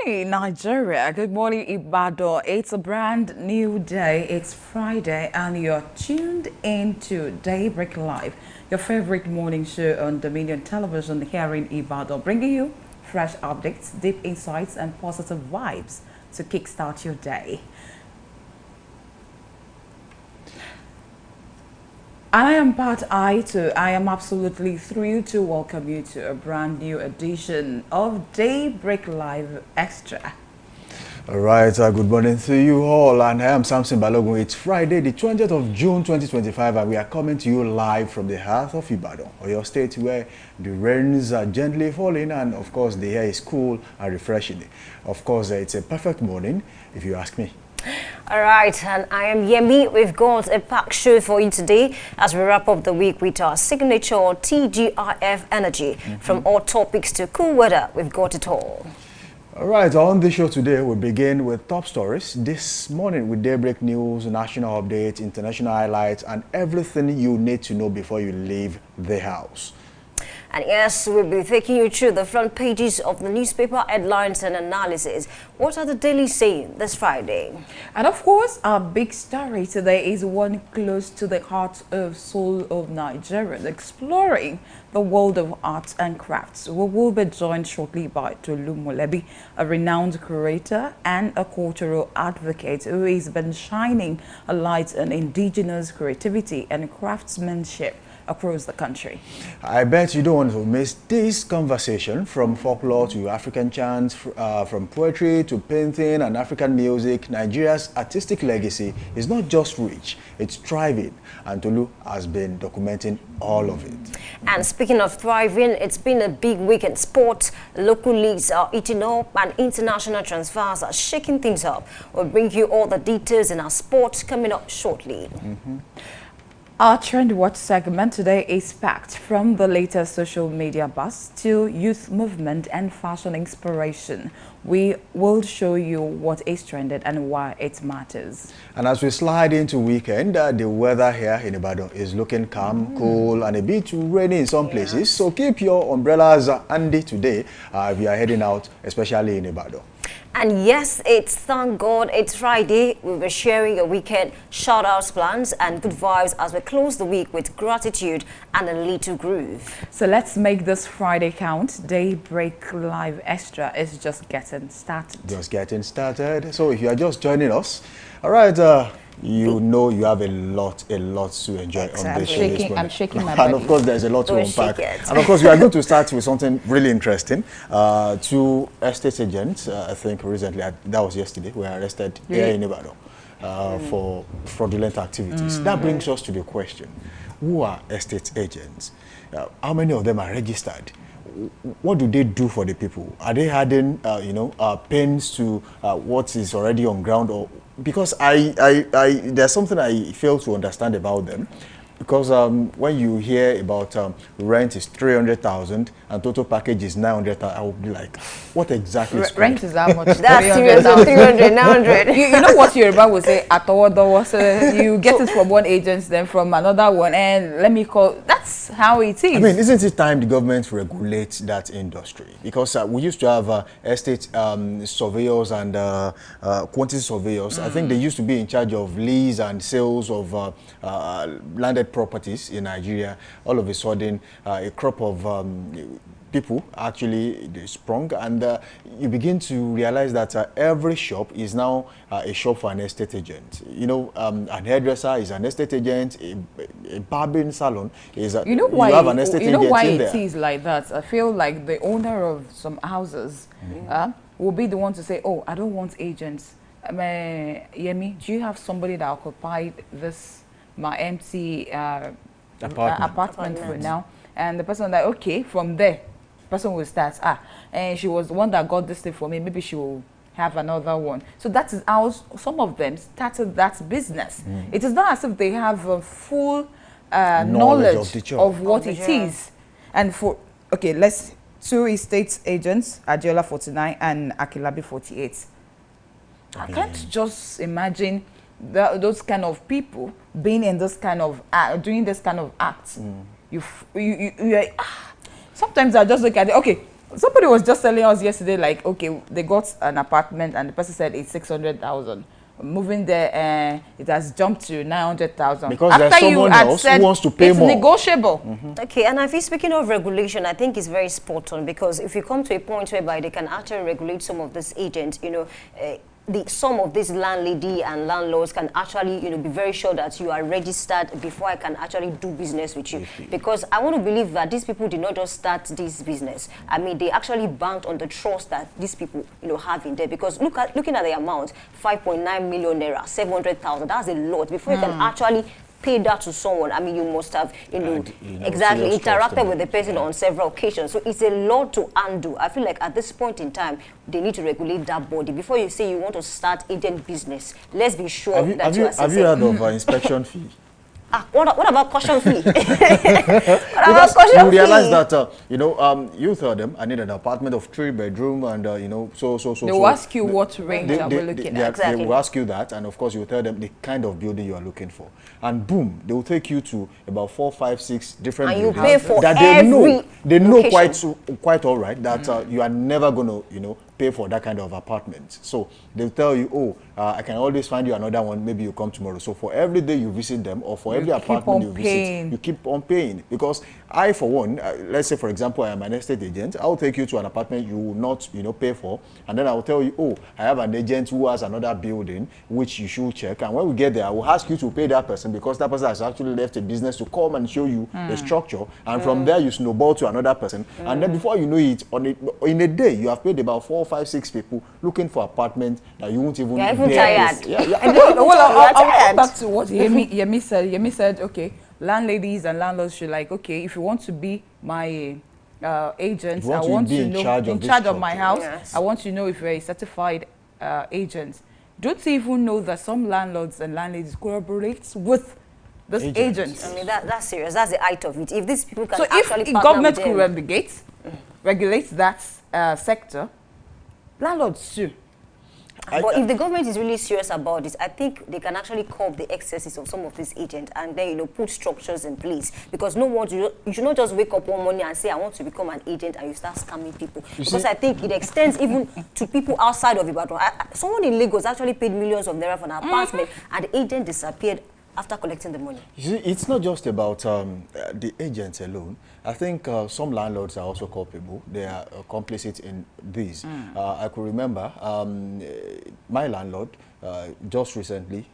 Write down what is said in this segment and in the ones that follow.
morning, Nigeria. Good morning, Ibadan. It's a brand new day. It's Friday, and you're tuned into Daybreak Live, your favorite morning show on Dominion Television here in Ibadan, bringing you fresh updates, deep insights, and positive vibes to kickstart your day. I am Pat I am absolutely thrilled to welcome you to a brand new edition of Daybreak Live Extra. All right, good morning to you all, and I am Samson Balogun. It's Friday, the 20th of June 2025, and we are coming to you live from the heart of Ibadan, or your state where the rains are gently falling, and of course the air is cool and refreshing. Of course, it's a perfect morning, if you ask me. All right, and I am Yemi. We've got a packed show for you today as we wrap up the week with our signature TGIF energy. From hot topics to cool weather, we've got it all. All right, on the show today, we begin with top stories. This morning with Daybreak News, national updates, international highlights, and everything you need to know before you leave the house. And yes, we'll be taking you through the front pages of the newspaper headlines and analysis. What are the daily saying this Friday? And of course, our big story today is one close to the heart of soul of Nigerians, exploring the world of arts and crafts. We will be joined shortly by Tolu Molebi, a renowned curator and a cultural advocate who has been shining a light on indigenous creativity and craftsmanship across the country. I bet you don't want to miss this conversation. From folklore to African chants, from poetry to painting and African music. Nigeria's artistic legacy is not just rich, it's thriving, and Tolu has been documenting all of it. And speaking of thriving, it's been a big week in sport. Local leagues are eating up and international transfers are shaking things up. We'll bring you all the details in our sport coming up shortly. Our Trend Watch segment today is packed from the latest social media buzz to youth movement and fashion inspiration. We will show you what is trended and why it matters. And as we slide into weekend, the weather here in Ibadan is looking calm, cool, and a bit rainy in some places. So keep your umbrellas handy today if you are heading out, especially in Ibadan. And yes, thank God it's Friday. We'll be sharing a weekend shout-outs, plans, and good vibes as we close the week with gratitude and a little groove. So let's make this Friday count. Daybreak Live Extra is just getting started. Just getting started. So if you are just joining us, all right, you know you have a lot to enjoy on this show this morning. I'm shaking my body. And of course, there's a lot to unpack. And of course, we are going to start with something really interesting. Two estate agents, I think recently, that was yesterday, were arrested here in Ibadan for fraudulent activities. That brings us to the question, who are estate agents? How many of them are registered? What do they do for the people? Are they adding, pains to what is already on ground? Or because there's something I fail to understand about them. Because when you hear about rent is 300,000 and total package is 900,000, I would be like, what exactly is rent is how much? That's serious. 300, 900. You know what Yoruba would say? So you get it from one agent, then from another one, and let me call. That's how it is. I mean, isn't it time the government regulates that industry? Because we used to have estate surveyors and quantity surveyors. I think they used to be in charge of lease and sales of landed properties in Nigeria. All of a sudden, a crop of people actually sprung, and you begin to realize that every shop is now a shop for an estate agent. You know, an hairdresser is an estate agent, a barbering salon is you know why, you have an estate agent in there. You know why it is like that? I feel like the owner of some houses will be the one to say, oh, I don't want agents. Yemi, do you have somebody that occupied my empty apartment for now? And the person like, okay, from there, person will start, and she was the one that got this thing for me, maybe she will have another one. So that is how some of them started that business. It is not as if they have a full knowledge of what it is. And for, okay, let's, two estate agents, Adiola 49 and Akilabi 48. I can't just imagine those kind of people being in this kind of doing this kind of acts. Sometimes I just look at it, okay, somebody was just telling us yesterday, like, okay, they got an apartment and the person said it's 600,000. Moving there, it has jumped to 900,000. Because after there's someone else who wants to pay more. It's negotiable. Okay, and I think speaking of regulation, I think it's very spot on, because if you come to a point whereby they can actually regulate some of these agents, you know, some of these landlady and landlords can actually, you know, be very sure that you are registered before I can actually do business with you. Because I want to believe that these people did not just start this business. I mean, they actually banked on the trust that these people, you know, have in there. Because looking at the amount, 5.9 million naira, 700,000, that's a lot. Before you can actually pay that to someone, I mean, you must have, you know, exactly interacted with the person on several occasions. So it's a lot to undo. I feel like at this point in time, they need to regulate that body. Before you say you want to start agent business, let's be sure that you are Have you heard of inspection fee? What about caution fee? You realize that, you know, you tell them, I need an apartment of 3-bedroom and, you know, so. They will ask you what range are we looking at. Exactly. They will ask you that, and of course, you will tell them the kind of building you are looking for. And boom, they will take you to about 4, 5, 6 different buildings. And you pay for that they know quite all right that you are never going to, you know, pay for that kind of apartment. So they'll tell you, oh, I can always find you another one, maybe you come tomorrow. So for every day you visit them, or for every apartment you visit, you keep on paying. Because I, for one, let's say, for example, I am an estate agent, I'll take you to an apartment you will not, you know, pay for, and then I'll tell you, oh, I have an agent who has another building, which you should check, and when we get there, I will ask you to pay that person, because that person has actually left a business to come and show you the structure, and from there you snowball to another person, and then before you know it, in a day, you have paid about 4, 5, 6 people looking for apartments that you won't even. You're even tired. I'll come back to what Yemi said. Yemi said, okay, landladies and landlords should, like, okay, if you want to be my agent, I want to know in charge of my house. Yes. I want to know if you're a certified agent. Don't you even know that some landlords and landladies collaborate with this agents? I mean, that's serious. That's the height of it. If these people can if government could regulate that sector, landlords too. But if the government is really serious about this, I think they can actually curb the excesses of some of these agents and then, you know, put structures in place. Because you should not just wake up one morning and say, I want to become an agent, and you start scamming people. Because I think it extends even to people outside of Ibadan. Someone in Lagos actually paid millions of naira for an apartment, and the agent disappeared after collecting the money. You see, it's not just about the agents alone. I think some landlords are also culpable. They are complicit in this. I could remember my landlord just recently.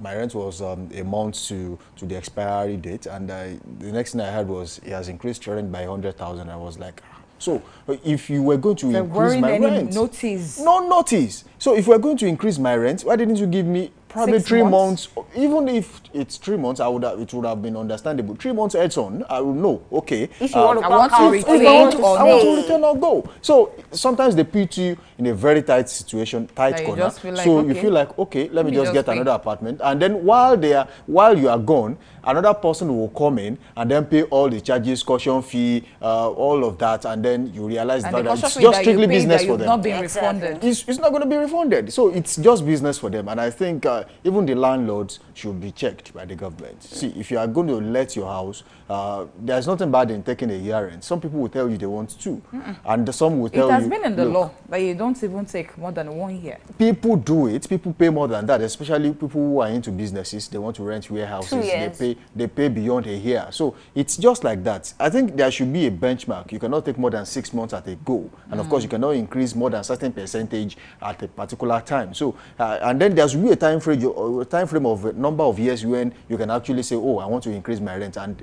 My rent was a month to the expiry date, and the next thing I heard was he has increased rent by 100,000. I was like, so if you were going to increase my rent, no notice. So if we're going to increase my rent, why didn't you give me probably 3 months? Even if it's 3 months, it would have been understandable. 3 months heads on, I will know. Okay, if you want to I want to return or go. So sometimes they put you in a very tight situation, tight corner. Like, so you feel like, okay, let me just get another apartment, and then while you are gone, another person will come in and then pay all the charges, caution fee, all of that, and then you realize that it's just strictly business for them. Not being refunded. It's not going to be refunded. So it's just business for them, and I think even the landlords should be checked by the government. See, if you are going to let your house, there's nothing bad in taking a year rent. Some people will tell you they want 2, and some will tell you. It has been in the law that you don't even take more than 1 year. People do it. People pay more than that, especially people who are into businesses. They want to rent warehouses. 2 years. They pay beyond a year. So it's just like that. I think there should be a benchmark. You cannot take more than 6 months at a go, and of course you cannot increase more than a certain percentage at a particular time. So and then there should be a time frame of a number of years when you can actually say, oh, I want to increase my rent, and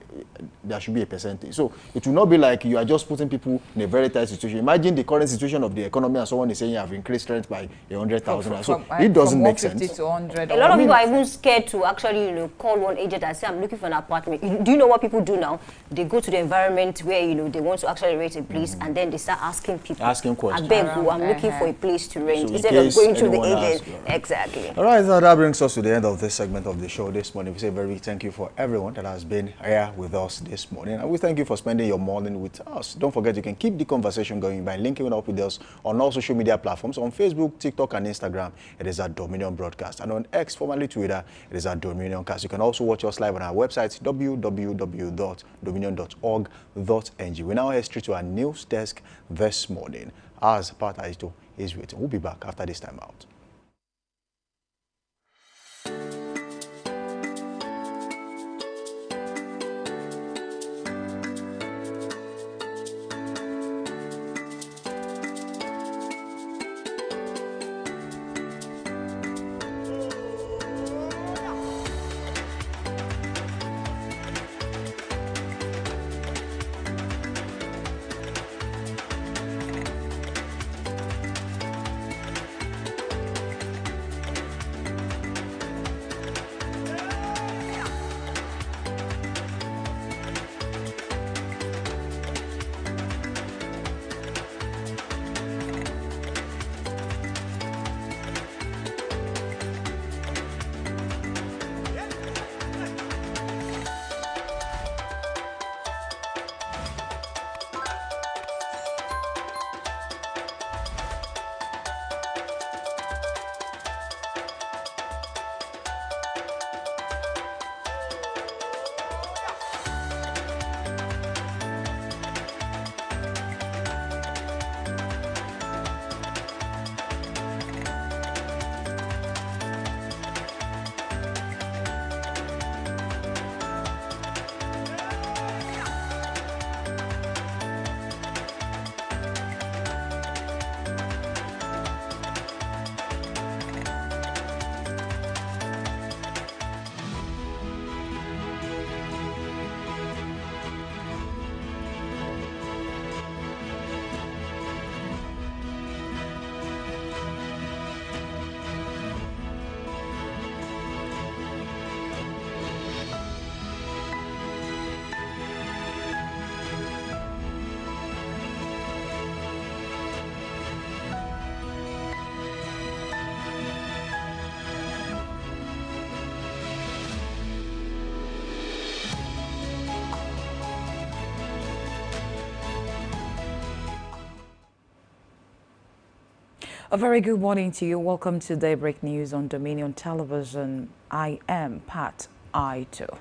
there should be a percentage. So it will not be like you are just putting people in a very tight situation. Imagine the current situation of the economy, and someone is saying you have increased rent by 100,000. So it doesn't make sense. To 100. A lot of people are even scared to actually, you know, call one agent and say, I'm looking for an apartment. Do you know what people do now? They go to the environment where, you know, they want to actually rent a place, and then they start asking people. Asking questions. I beg you, I'm looking for a place to rent, so instead of going to the agent. Exactly. All right, so that brings us to the end of this segment of the show this morning. We say very thank you for everyone that has been here with us this morning. And we thank you for spending your morning with us. Don't forget, you can keep the conversation going by linking up with us on all social media platforms. On Facebook, TikTok, and Instagram, it is at Dominion Broadcast. And on X, formerly Twitter, it is at Dominion Cast. You can also watch us live on our website, www.dominion.org.ng. We now head straight to our news desk this morning, as Pat Aito is waiting. We'll be back after this time out. A very good morning to you. Welcome to Daybreak News on Dominion Television. I am Pat Aito.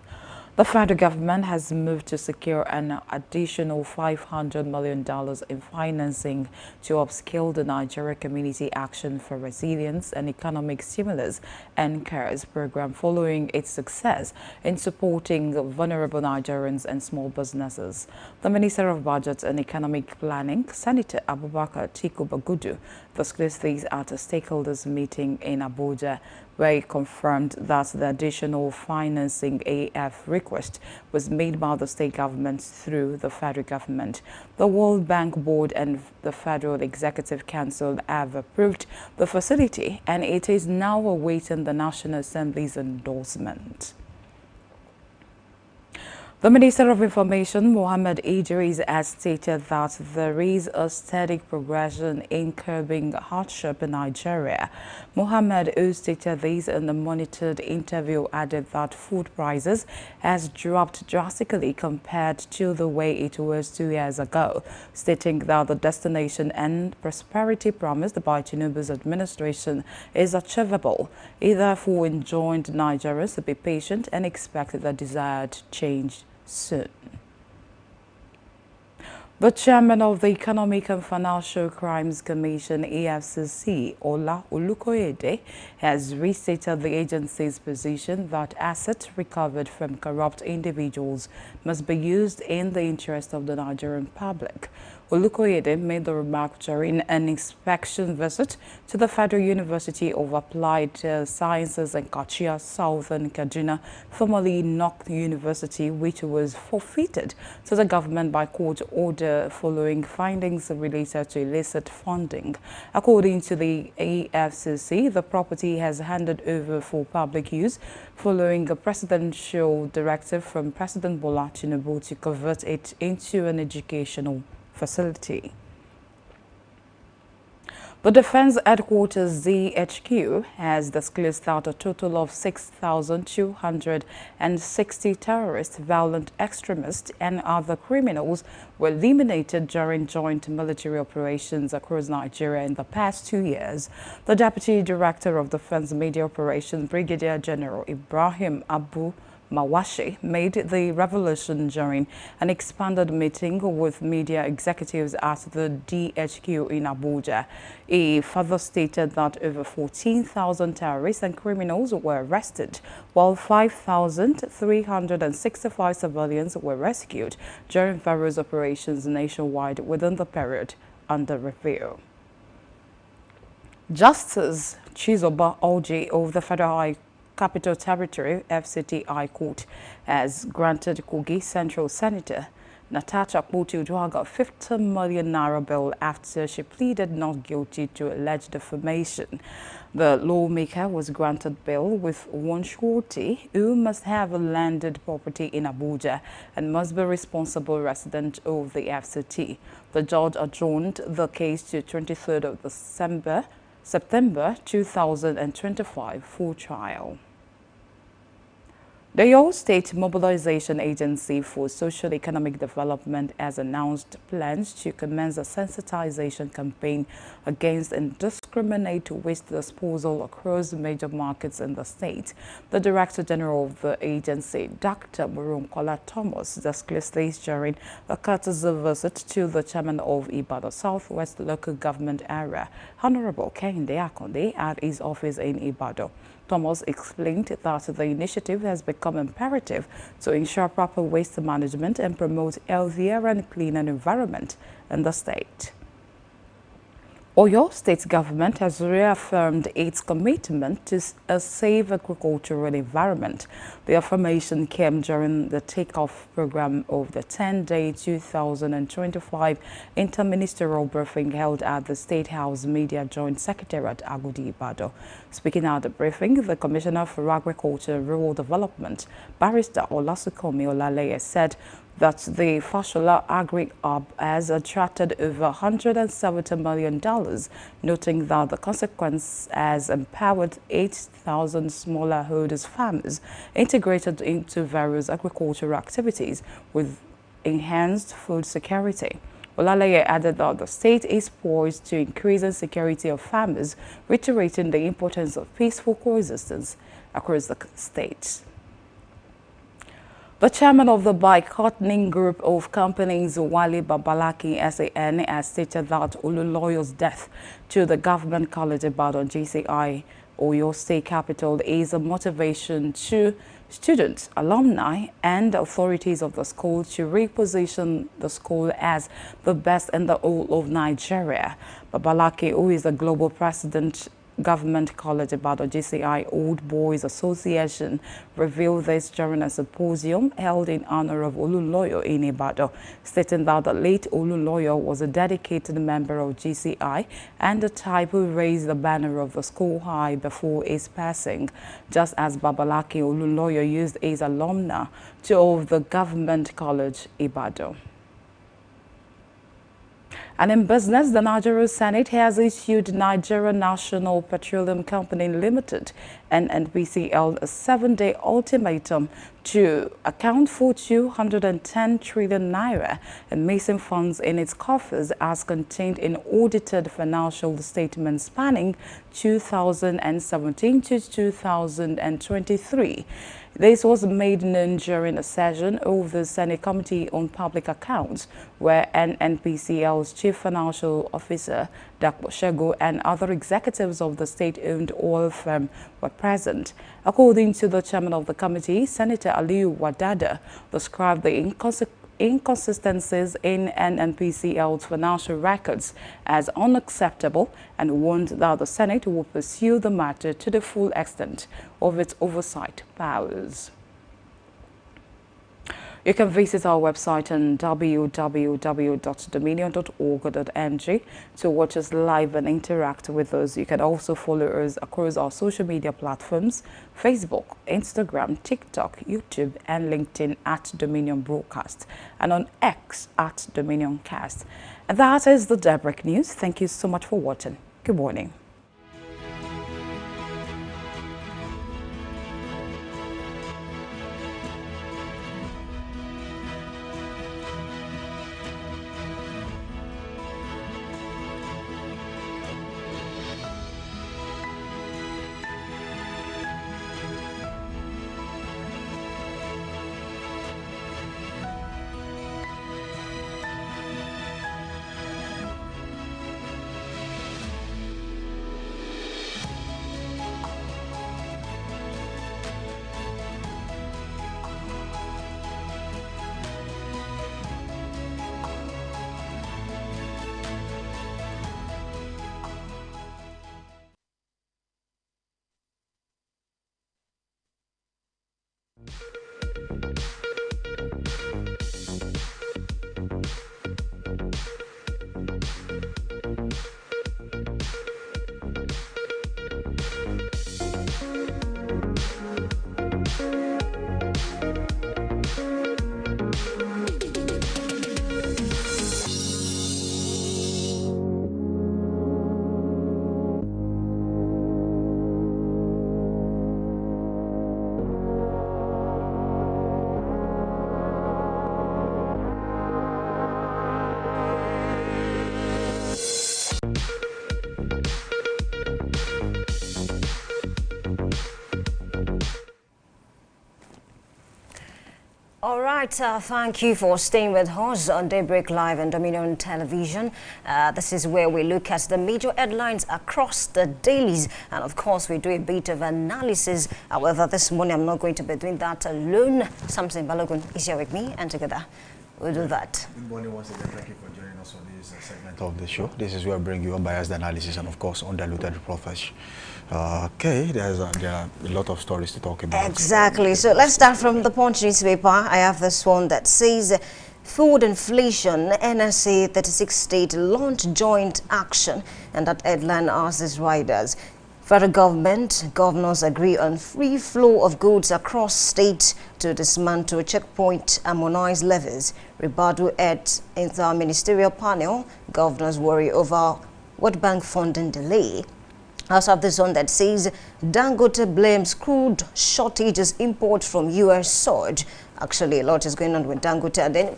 The federal government has moved to secure an additional $500 million in financing to upscale the Nigeria Community Action for Resilience and Economic Stimulus and CARES program following its success in supporting vulnerable Nigerians and small businesses. The Minister of Budget and Economic Planning, Senator Abubakar Atiku Bagudu, discussed these at a stakeholders meeting in Abuja, where he confirmed that the additional financing AF request was made by the state government through the federal government. The World Bank Board and the Federal Executive Council have approved the facility, and it is now awaiting the National Assembly's endorsement. The Minister of Information, Mohammed Idris, has stated that there is a steady progression in curbing hardship in Nigeria. Mohammed, who stated this in a monitored interview, added that food prices has dropped drastically compared to the way it was 2 years ago, stating that the destination and prosperity promised by Tinubu's administration is achievable. He therefore enjoined Nigerians to be patient and expect the desired change soon. The chairman of the Economic and Financial Crimes Commission, EFCC, Ola Olukoyede, has restated the agency's position that assets recovered from corrupt individuals must be used in the interest of the Nigerian public. Olukoyede made the remark during an inspection visit to the Federal University of Applied Sciences in Kachia, Southern Kaduna, formerly NOC University, which was forfeited to the government by court order following findings related to illicit funding. According to the EFCC, the property has handed over for public use following a presidential directive from President Bola Tinubu to convert it into an educational facility. The Defense Headquarters DHQ has disclosed that a total of 6,260 terrorists, violent extremists and other criminals were eliminated during joint military operations across Nigeria in the past 2 years. The Deputy Director of Defense Media Operations, Brigadier General Ibrahim Abu Mawashi, made the revelation during an expanded meeting with media executives at the DHQ in Abuja. He further stated that over 14,000 terrorists and criminals were arrested, while 5,365 civilians were rescued during various operations nationwide within the period under review. Justice Chizoba Oji of the Federal High Capital Territory FCT High Court has granted Kogi Central Senator Natasha Akpoti-Uduaghan 50 million naira bail after she pleaded not guilty to alleged defamation. The lawmaker was granted bail with one surety who must have a landed property in Abuja and must be responsible resident of the FCT. The judge adjourned the case to 23rd of September 2025 for trial. The Oyo State Mobilization Agency for Socio-Economic Development has announced plans to commence a sensitization campaign against indiscriminate waste disposal across major markets in the state. The Director General of the agency, Dr. Murunkola Thomas, disclosed this during a courtesy visit to the chairman of Ibadan Southwest Local Government Area, Honorable Kehinde Akonde, at his office in Ibadan. Thomas explained that the initiative has become imperative to ensure proper waste management and promote healthier and cleaner environment in the state. Oyo State government has reaffirmed its commitment to a safe agricultural environment. The affirmation came during the takeoff program of the 10-day 2025 interministerial briefing held at the State House Media Joint Secretariat, Agodi, Ibadan. Speaking at the briefing, the Commissioner for Agriculture and Rural Development, Barrister Olasukomi Olaleye, said that the Fashola Agri-Hub has attracted over $170 million, noting that the consequence has empowered 8,000 smallholder farmers integrated into various agricultural activities with enhanced food security. Olaleye added that the state is poised to increase the security of farmers, reiterating the importance of peaceful coexistence across the state. The chairman of the boycotting group of companies, Wale Babalaki SAN, has stated that Oluloyo's death to the government college Ibadan GCI, Oyo State Capital, is a motivation to students, alumni, and authorities of the school to reposition the school as the best in the whole of Nigeria. Babalaki, who is the global president Government College Ibadan GCI Old Boys Association, revealed this during a symposium held in honor of Oluloyo in Ibadan, stating that the late Oluloyo was a dedicated member of GCI and the type who raised the banner of the school high before his passing, just as Babalaki Oluloyo used his alumna to of the Government College Ibadan. And in business, the Nigeria Senate has issued Nigeria National Petroleum Company Limited and NPCL a 7-day ultimatum to account for 210 trillion naira in missing funds in its coffers as contained in audited financial statements spanning 2017 to 2023. This was made known during a session of the Senate Committee on Public Accounts, where NNPCL's Chief Financial Officer, Dakpo Shego, and other executives of the state-owned oil firm were present. According to the chairman of the committee, Senator Aliyu Wadada described the inconsistencies in NNPCL's financial records as unacceptable and warned that the Senate will pursue the matter to the full extent of its oversight powers. You can visit our website on www.dominion.org.ng to watch us live and interact with us. You can also follow us across our social media platforms, Facebook, Instagram, TikTok, YouTube, and LinkedIn at Dominion Broadcast, and on X at Dominion Cast. And that is the daybreak news. Thank you so much for watching. Good morning. All right, thank you for staying with us on Daybreak Live and Dominion Television. This is where we look at the major headlines across the dailies, and of course we do a bit of analysis. However, this morning I'm not going to be doing that alone. Samson Balogun is here with me, and together we'll do that. Good morning once again. Thank you for joining us on this segment of the show. This is where we bring you unbiased analysis and of course undiluted reportage. Okay, there are a lot of stories to talk about. Exactly. So let's start from the Punch newspaper. I have this one that says food inflation, NSA 36 state launch joint action, and that headline asks riders. Federal government, governors agree on free flow of goods across states to dismantle checkpoint harmonized levies. Ribadu at inter-ministerial panel, governors worry over World Bank funding delay. I also have this one that says Dangote blames crude shortages import from US surge. Actually, a lot is going on with Dangote, and then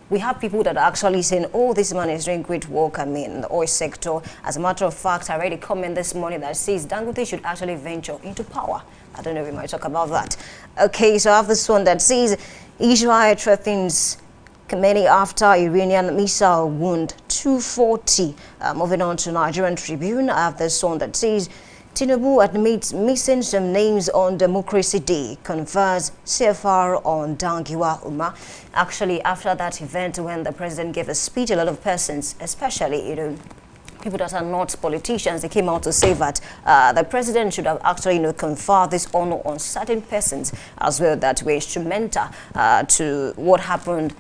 we have people that are actually saying, oh, this man is doing great work, in the oil sector. As a matter of fact, I read a comment this morning that says Dangote should actually venture into power. I don't know, we might talk about that. Okay, so I have this one that says Israel threatens Khamenei after Iranian missile wound 240. Moving on to Nigerian Tribune, I have this one that says Tinubu admits missing some names on Democracy Day, confers CFR on Dangiwa Umar. Actually, after that event when the president gave a speech, a lot of persons, especially, people that are not politicians, they came out to say that the president should have actually, conferred this honor on certain persons as well that were instrumental to what happened,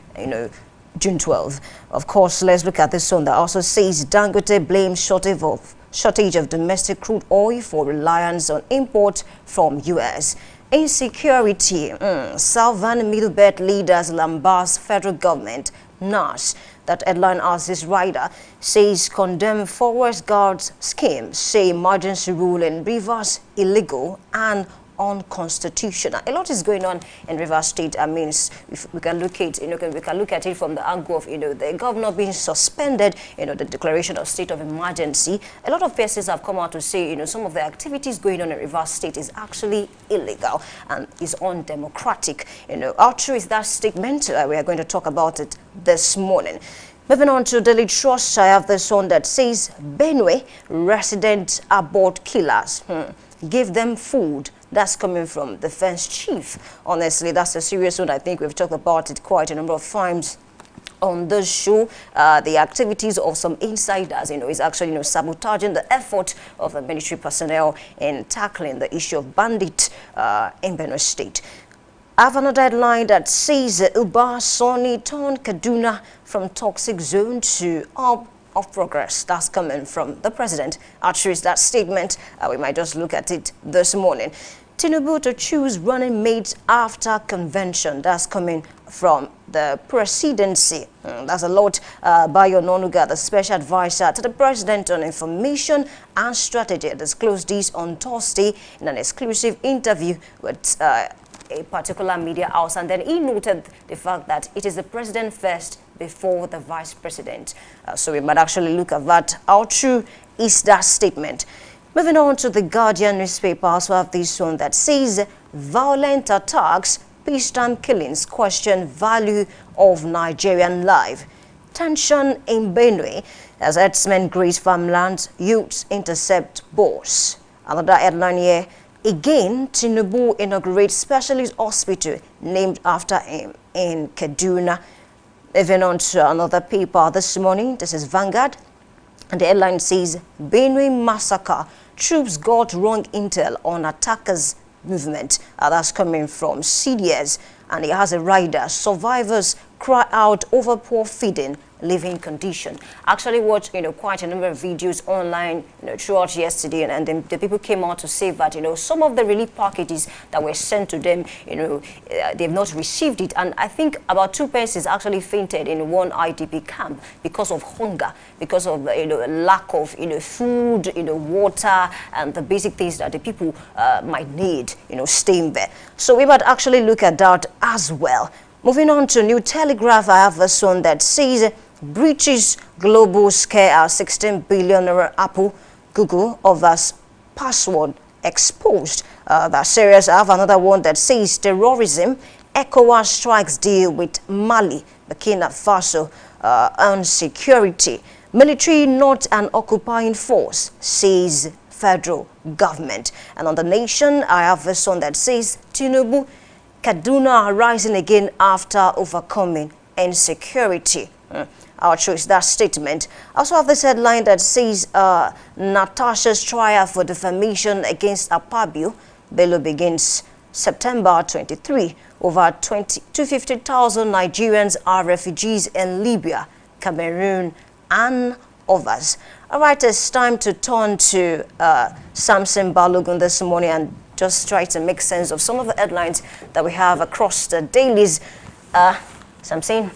June 12th. Of course, let's look at this one that also says Dangote blames shortage of domestic crude oil for reliance on import from U.S. Insecurity. Southern Middlebelt leaders lambast federal government. NAS. That headline as this rider says condemn forest guards scheme, say emergency rule in Rivers illegal and unconstitutional. A lot is going on in Rivers State. I mean, if we can look at we can look at it from the angle of the governor being suspended, the declaration of state of emergency. A lot of persons have come out to say some of the activities going on in Rivers State is actually illegal and is undemocratic. How true is that statement? We are going to talk about it this morning. Moving on to Daily Trust, I have this one that says Benue resident abort killers. Give them food. That's coming from the defense chief. Honestly, that's a serious one. I think we've talked about it quite a number of times on this show. The activities of some insiders, is actually, sabotaging the effort of the military personnel in tackling the issue of bandit in Benue State. I have another headline that says Uba Soni turned Kaduna from toxic zone to hub of progress. That's coming from the president. Actually, is that statement. We might just look at it this morning. Tinubu to choose running mates after convention. That's coming from the presidency. That's a lot by Ononuga, the special advisor to the president on information and strategy, disclosed this on Thursday in an exclusive interview with a particular media house. And then he noted the fact that it is the president first before the vice president. So we might actually look at that. How true is that statement? Moving on to the Guardian newspaper, also have this one that says violent attacks, peacetime killings question value of Nigerian life. Tension in Benue as herdsmen graze farmlands, youths intercept boars. Another headline here, again, Tinubu inaugurates specialist hospital named after him in Kaduna. Moving on to another paper this morning, this is Vanguard. And the headline says, Benue massacre, troops got wrong intel on attackers movement. That's coming from CDS. And it has a rider, survivors cry out over poor feeding, living condition. Actually watched, quite a number of videos online, throughout yesterday, and then the people came out to say that, some of the relief packages that were sent to them, they've not received it. And I think about 2 persons actually fainted in one IDP camp because of hunger, because of, lack of, food, water, and the basic things that the people might need, staying there. So we might actually look at that as well. Moving on to New Telegraph, I have a one that says, British global scare 16 billion Apple, Google offers password exposed. That's serious. I have another one that says terrorism, ECOWAS strikes deal with Mali, Burkina Faso on security. Military not an occupying force, says federal government. And on The Nation, I have this one that says Tinubu, Kaduna rising again after overcoming insecurity. Our choice, that statement. I also have this headline that says Natasha's trial for defamation against Akpabio. Bello begins September 23. Over 250,000 Nigerians are refugees in Libya, Cameroon, and others. All right, it's time to turn to Samson Balogun this morning and just try to make sense of some of the headlines that we have across the dailies. Samson,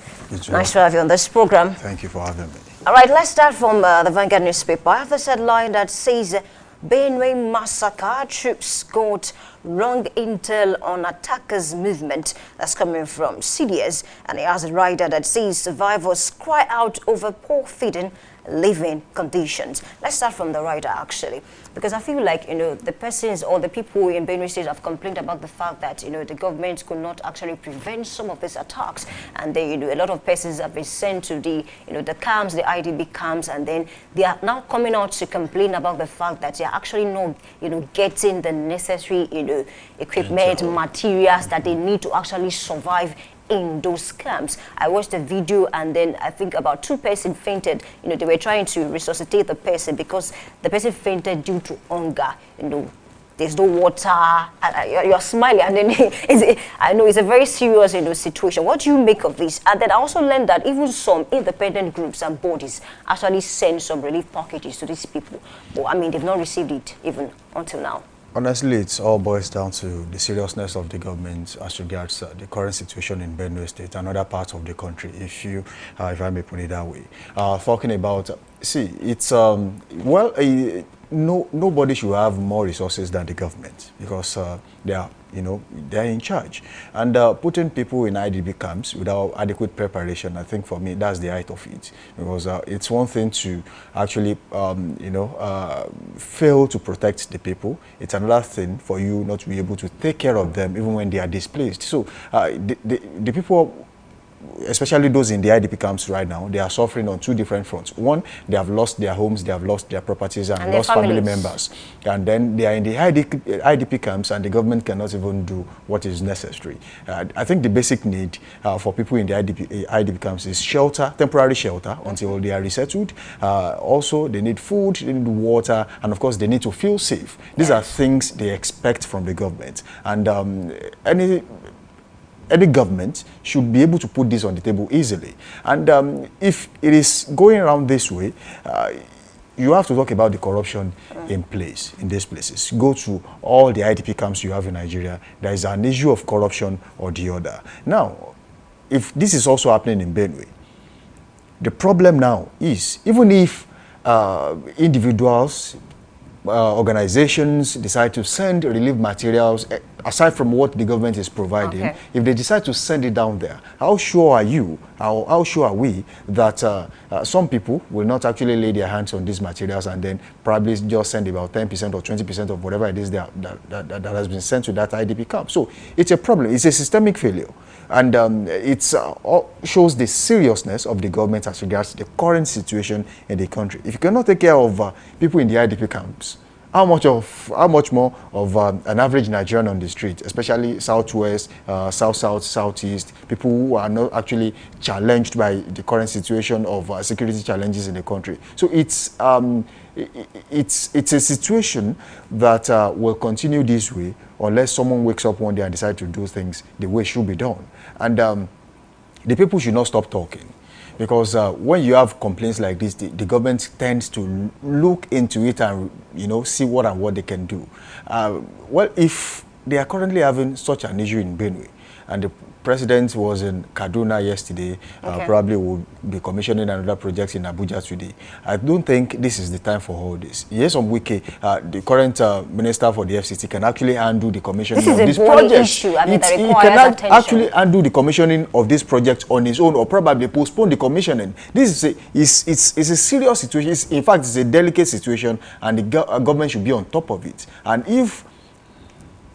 nice to have you on this program. Thank you for having me. All right, let's start from the Vanguard newspaper. I have this headline that says, Benue massacre, troops got wrong intel on attackers movement. That's coming from CDS. And it has a rider that says survivors cry out over poor feeding, living conditions. Let's start from the rider, actually, because I feel like, the persons or the people in Benue State have complained about the fact that, the government could not actually prevent some of these attacks. And they, a lot of persons have been sent to the, the camps, the IDP camps, and then they are now coming out to complain about the fact that they are actually not, getting the necessary, equipment, materials that they need to actually survive in those camps. I watched the video, and then I think about 2 persons fainted. They were trying to resuscitate the person because the person fainted due to hunger. There's no water. You're smiling, and then I know it's a very serious situation. What do you make of this? And then I also learned that even some independent groups and bodies actually send some relief packages to these people. But I mean, they've not received it even until now. Honestly, it all boils down to the seriousness of the government as regards the current situation in Benue State and other parts of the country, if I may put it that way. Talking about, it's, nobody should have more resources than the government because they are, they're in charge. And putting people in IDP camps without adequate preparation, I think for me, that's the height of it. Because it's one thing to actually, fail to protect the people. It's another thing for you not to be able to take care of them even when they are displaced. So the people, especially those in the IDP camps right now, they are suffering on 2 different fronts. One, they have lost their homes, they have lost their properties, and lost family members. And then they are in the IDP camps, and the government cannot even do what is necessary. I think the basic need for people in the IDP camps is shelter, temporary shelter, until they are resettled. Also, they need food, they need water, and of course, they need to feel safe. These are things they expect from the government. And any government should be able to put this on the table easily. And if it is going around this way, you have to talk about the corruption in place, in these places. Go to all the IDP camps you have in Nigeria. There is an issue of corruption or the other. Now, if this is also happening in Benue, the problem now is, even if individuals, organizations decide to send relief materials, aside from what the government is providing, if they decide to send it down there, how sure are you, how sure are we that some people will not actually lay their hands on these materials and then probably just send about 10% or 20% of whatever it is that has been sent to that IDP camp? So it's a problem. It's a systemic failure. And it shows the seriousness of the government as regards the current situation in the country. If you cannot take care of people in the IDP camps, how much more of an average Nigerian on the street, especially southwest, south, southeast, people who are not actually challenged by the current situation of security challenges in the country? So it's a situation that will continue this way unless someone wakes up one day and decides to do things the way it should be done. And the people should not stop talking. Because when you have complaints like this, the government tends to look into it and, see what they can do. Well, if they are currently having such an issue in Benue, and the president was in Kaduna yesterday, probably will be commissioning another project in Abuja today, I don't think this is the time for all this. Yes, on Wike, the current minister for the FCT can actually undo the commissioning of this project. Issue. I mean, that he cannot actually undo the commissioning of this project on his own, or probably postpone the commissioning. This is a serious situation. In fact, it's a delicate situation, and the government should be on top of it. And if,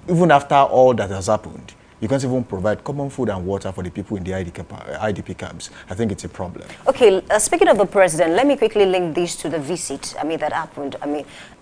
even after all that has happened, you can't even provide common food and water for the people in the IDP camps, I think it's a problem. Okay, speaking of the president, let me quickly link this to the visit, that happened.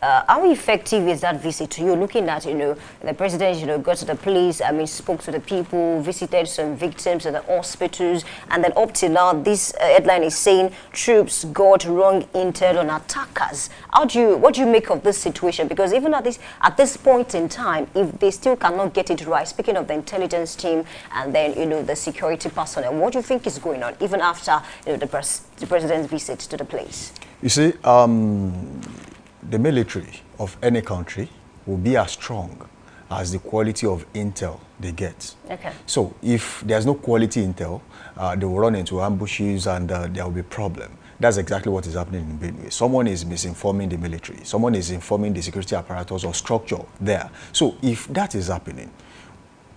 How effective is that visit? You're looking at, the president, got to the police, spoke to the people, visited some victims at the hospitals, and then up till now, this headline is saying troops got wrong intel on attackers. What do you make of this situation? Because even at this point in time, if they still cannot get it right, speaking of the intelligence team and then, the security personnel, what do you think is going on, even after, the president's visit to the place? You see, the military of any country will be as strong as the quality of intel they get. Okay. So if there's no quality intel, they will run into ambushes and there will be a problem. That's exactly what is happening in Benue. Someone is misinforming the military. Someone is informing the security apparatus or structure there. So if that is happening,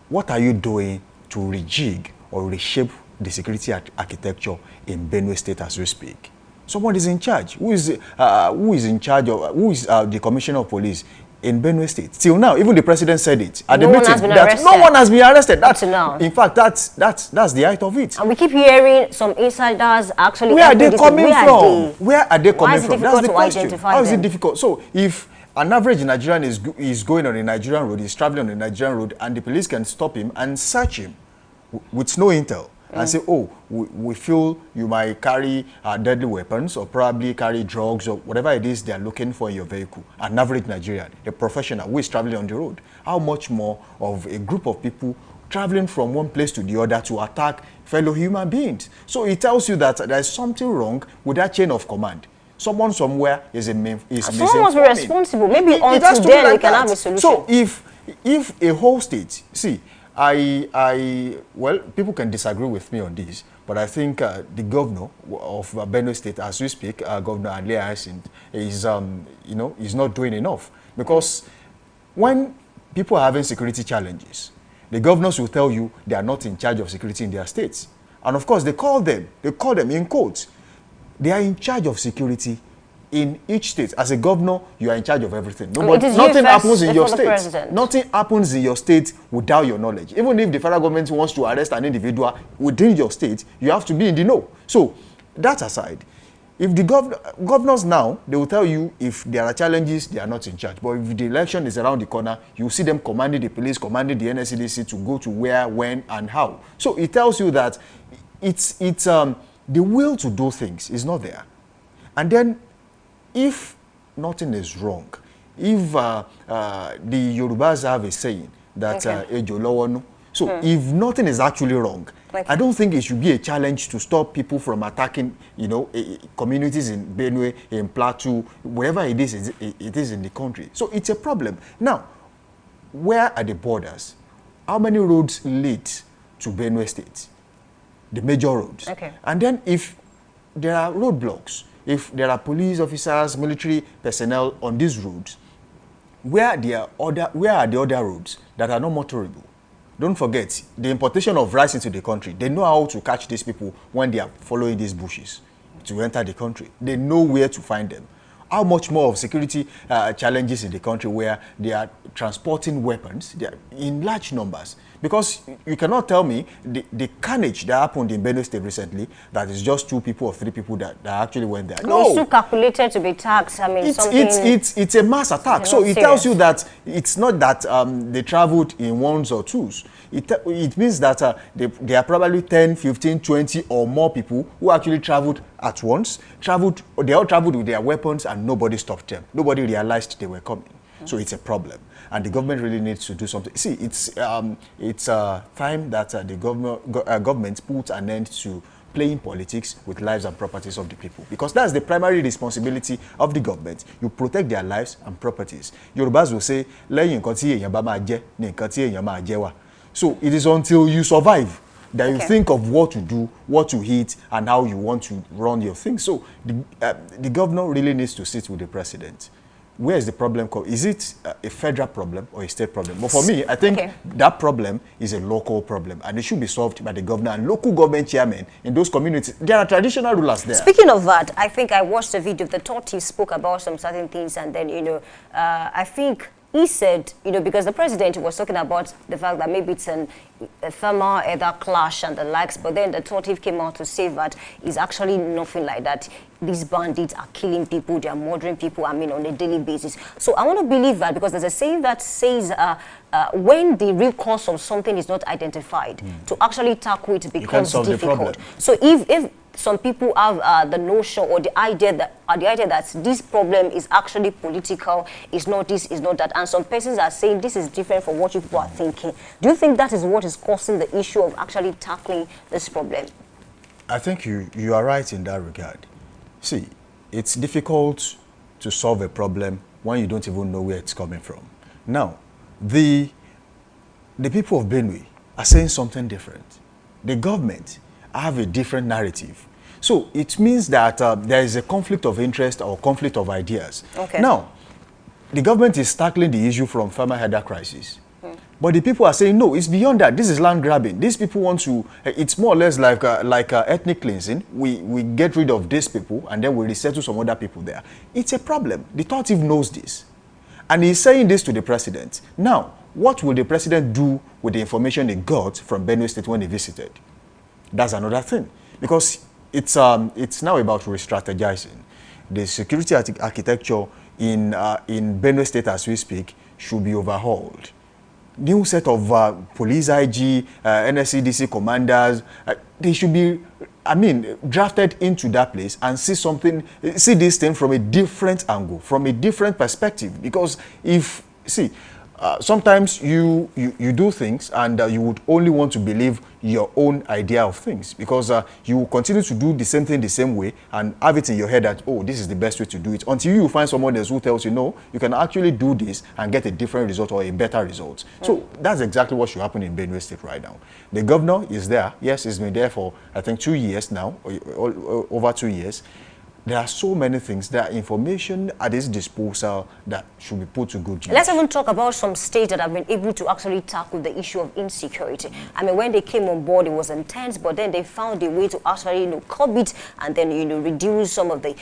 what are you doing to rejig or reshape the security architecture in Benue State as we speak? Someone is in charge. Who is in charge of, who is the commissioner of police in Benue State? Till now, even the president said it at the meeting that no one has been arrested. That's in fact that's the height of it. And we keep hearing some insiders actually. Where are they coming from? Where are they coming from? That's the question. How is it difficult? So if an average Nigerian is going on a Nigerian road, is traveling on a Nigerian road, and the police can stop him and search him with no intel and say, oh, we feel you might carry deadly weapons or probably carry drugs or whatever it is they are looking for in your vehicle. An average Nigerian, a professional who is traveling on the road. How much more of a group of people traveling from one place to the other to attack fellow human beings? So it tells you that there is something wrong with that chain of command. Someone somewhere is someone must be responsible. Maybe until then we can have a solution. So if a whole state, see, well, people can disagree with me on this, but I think the governor of Benue State, as we speak, Governor Adlia Hyacinth, is not doing enough. Because when people are having security challenges, the governors will tell you they are not in charge of security in their states. And of course, they call them in quotes. They are in charge of security in each state. As a governor, you are in charge of everything. Nothing happens in your state. Nothing happens in your state without your knowledge. Even if the federal government wants to arrest an individual within your state, you have to be in the know. So, that aside, if the governors now, they will tell you if there are challenges, they are not in charge. But if the election is around the corner, you see them commanding the police, commanding the NSCDC to go to where, when, and how. So, it tells you that it's the will to do things is not there. And then, if nothing is wrong, if the Yorubas have a saying that Ejo Lowonu, So if nothing is actually wrong, I don't think it should be a challenge to stop people from attacking, you know, communities in Benue, in Plateau, wherever it is in the country. So it's a problem. Now, where are the borders? How many roads lead to Benue State? The major roads. Okay. And then if there are roadblocks, if there are police officers, military personnel on these roads, where are the other roads that are not motorable? Don't forget, the importation of rice into the country, they know how to catch these people when they are following these bushes to enter the country. They know where to find them. How much more of security challenges in the country where they are transporting weapons in large numbers? Because you cannot tell me the carnage that happened in Benue State recently, that is just 2 people or 3 people that actually went there. No. It's too calculated to be taxed. I mean, it's a mass attack. So it tells you that it's not that they traveled in ones or twos. It means that there are probably 10, 15, 20 or more people who actually traveled at once. They all traveled with their weapons and nobody stopped them. Nobody realized they were coming. So it's a problem. And the government really needs to do something. See, it's time that the government puts an end to playing politics with lives and properties of the people. Because that's the primary responsibility of the government. You protect their lives and properties. Yorubas will say, so it is until you survive that you think of what to do, what to eat, and how you want to run your things. So the governor really needs to sit with the president. Where is the problem? Is it a federal problem or a state problem? But for me, I think that problem is a local problem, and it should be solved by the governor and local government chairmen in those communities. There are traditional rulers there. Speaking of that, I think I watched a video. The Totti spoke about some certain things, and then, you know, I think he said, you know, because the president was talking about the fact that maybe it's a thermal either clash and the likes, but then the Totti came out to say that it's actually nothing like that. These bandits are killing people, they are murdering people, I mean, on a daily basis. So I want to believe that, because there's a saying that says when the real cause of something is not identified, to actually tackle it becomes difficult. So if some people have the notion or the idea that this problem is actually political, is not this, is not that, and some persons are saying this is different from what you people are thinking. Do you think that is what is causing the issue of actually tackling this problem? I think you are right in that regard. See, it's difficult to solve a problem when you don't even know where it's coming from. Now, the people of Benue are saying something different. The government have a different narrative. So it means that there is a conflict of interest or conflict of ideas. Okay. Now, the government is tackling the issue from farmer header crisis. But the people are saying, no, it's beyond that. This is land grabbing. These people want to, it's more or less like ethnic cleansing. We get rid of these people and then we resettle some other people there. It's a problem. The Totti knows this. And he's saying this to the president. Now, what will the president do with the information he got from Benue State when he visited? That's another thing. Because it's now about re-strategizing. The security architecture in Benue State as we speak should be overhauled. New set of police IG, NSCDC commanders, they should be, I mean, drafted into that place and see this thing from a different angle, from a different perspective. Because sometimes you do things and you would only want to believe your own idea of things, because you will continue to do the same thing the same way and have it in your head that, oh, this is the best way to do it, until you find someone else who tells you, no, you can actually do this and get a different result or a better result. So that's exactly what should happen in Benue State right now. The governor is there. Yes, he's been there for, I think, 2 years now, or over 2 years. There are so many things, there are information at his disposal that should be put to good use. Let's even talk about some states that have been able to actually tackle the issue of insecurity. I mean, when they came on board, it was intense, but then they found a way to actually, curb it and then, reduce some of the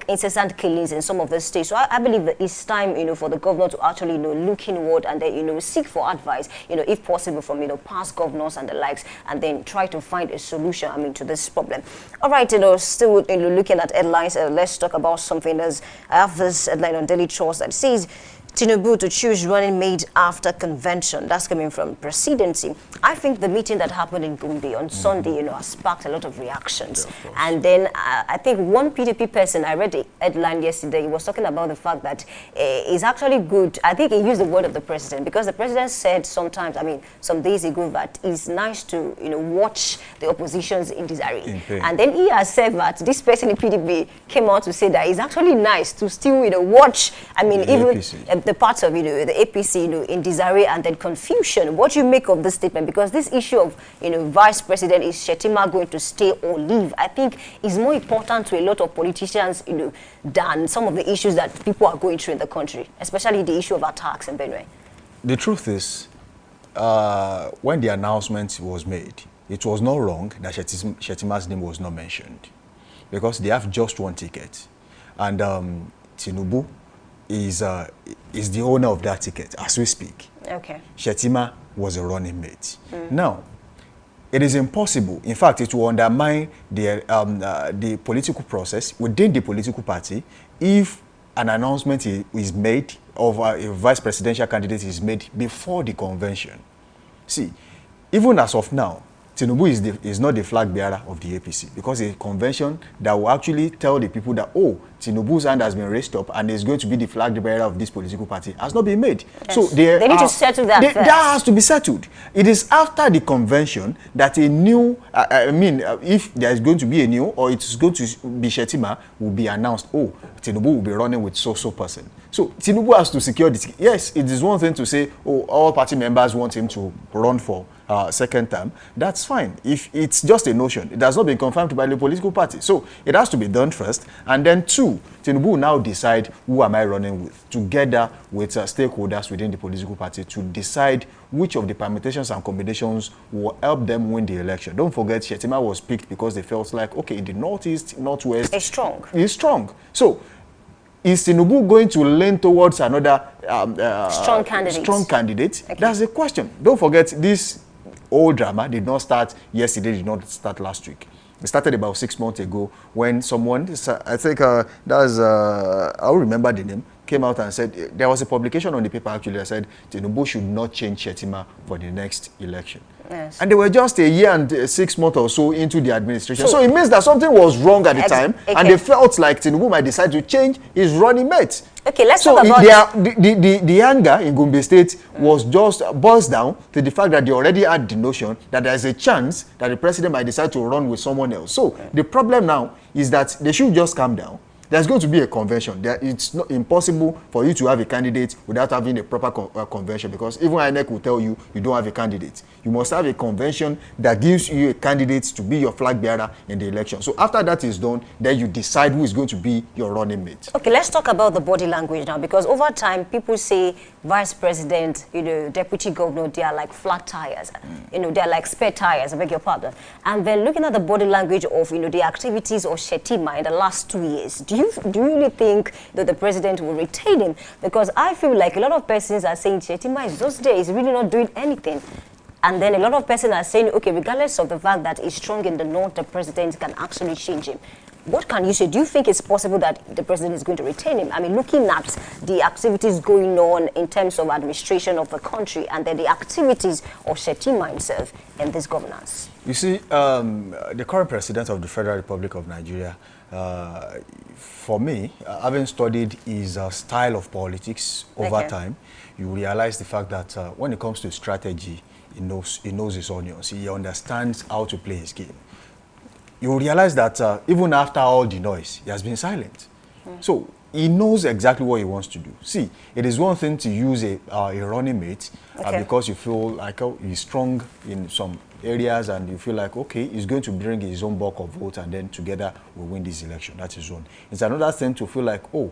incessant killings in some of the states. So I believe that it's time, for the governor to actually, look inward and then, seek for advice, if possible from, past governors and the likes, and then try to find a solution, to this problem. All right, still, looking at headlines, let's talk about something else. I have this headline on Daily Trust that says, Tinubu to choose running mate after convention. That's coming from presidency. I think the meeting that happened in Gombe on Sunday, has sparked a lot of reactions. Yeah, of and then I think one PDP person, I read the headline yesterday, he was talking about the fact that it's actually good. I think he used the word of the president, because the president said sometimes, some days ago, that it's nice to, watch the oppositions in disarray. And then he has said that this person in PDP came out to say that it's actually nice to still, watch, even the parts of, the APC, in disarray and then confusion. What do you make of this statement? Because this issue of, Vice President, is Shettima going to stay or leave, I think is more important to a lot of politicians, than some of the issues that people are going through in the country, especially the issue of attacks in Benue. The truth is, when the announcement was made, it was not wrong that Shettima's name was not mentioned, because they have just one ticket, and Tinubu is the owner of that ticket as we speak. Okay. Shettima was a running mate. Now, it is impossible. In fact, it will undermine the political process within the political party if an announcement is made of a vice presidential candidate is made before the convention. See, even as of now, Tinubu is not the flag bearer of the APC, because a convention that will actually tell the people that, oh, Tinubu's hand has been raised up and is going to be the flag bearer of this political party has not been made. Yes. So they need to settle that first. That has to be settled. It is after the convention that a new, if there is going to be a new, or it is going to be Shettima, will be announced, oh, Tinubu will be running with so-so person. So Tinubu has to secure this. Yes, it is one thing to say, oh, all party members want him to run for second term. That's fine. If it's just a notion, it has not been confirmed by the political party. So it has to be done first. And then two, Tinubu will now decide who am I running with, together with stakeholders within the political party, to decide which of the permutations and combinations will help them win the election. Don't forget, Shettima was picked because they felt like, okay, in the Northeast, Northwest, it's strong. It's strong. So is Tinubu going to lean towards another strong candidate? Okay. That's the question. Don't forget, this whole drama did not start yesterday, did not start last week. It started about 6 months ago when someone, I think I'll remember the name, came out and said, there was a publication on the paper actually that said Tinubu should not change Shettima for the next election. Yes. And they were just a year and 6 months or so into the administration. So it means that something was wrong at the time, and they felt like Tinubu might decide to change his running mate. Okay, let's talk about the anger in Gombe State was just boils down to the fact that they already had the notion that there's a chance that the president might decide to run with someone else. So the problem now is that they should just calm down. There's going to be a convention. It's not impossible for you to have a candidate without having a proper convention, because even INEC will tell you you don't have a candidate. You must have a convention that gives you a candidate to be your flag bearer in the election. So after that is done, then you decide who is going to be your running mate. Okay, let's talk about the body language now, because over time people say vice president, deputy governor, they are like flat tires. They are like spare tires, I beg your pardon. And then looking at the body language of the activities of Shettima in the last 2 years, do you really think that the president will retain him? Because I feel like a lot of persons are saying Shettima is just there, he's really not doing anything. And then a lot of persons are saying, okay, regardless of the fact that he's strong in the north, the president can actually change him. What can you say? Do you think it's possible that the president is going to retain him? Looking at the activities going on in terms of administration of the country, and then the activities of Shettima himself in this governance. You see, the current president of the Federal Republic of Nigeria, for me, having studied his style of politics over time, you realize the fact that when it comes to strategy, he knows his onions. He understands how to play his game. You realize that even after all the noise, he has been silent. So he knows exactly what he wants to do. See, it is one thing to use a running mate because you feel like he's strong in some areas and you feel like, okay, he's going to bring his own bulk of vote and then together we'll win this election. That is one. It's another thing to feel like, oh,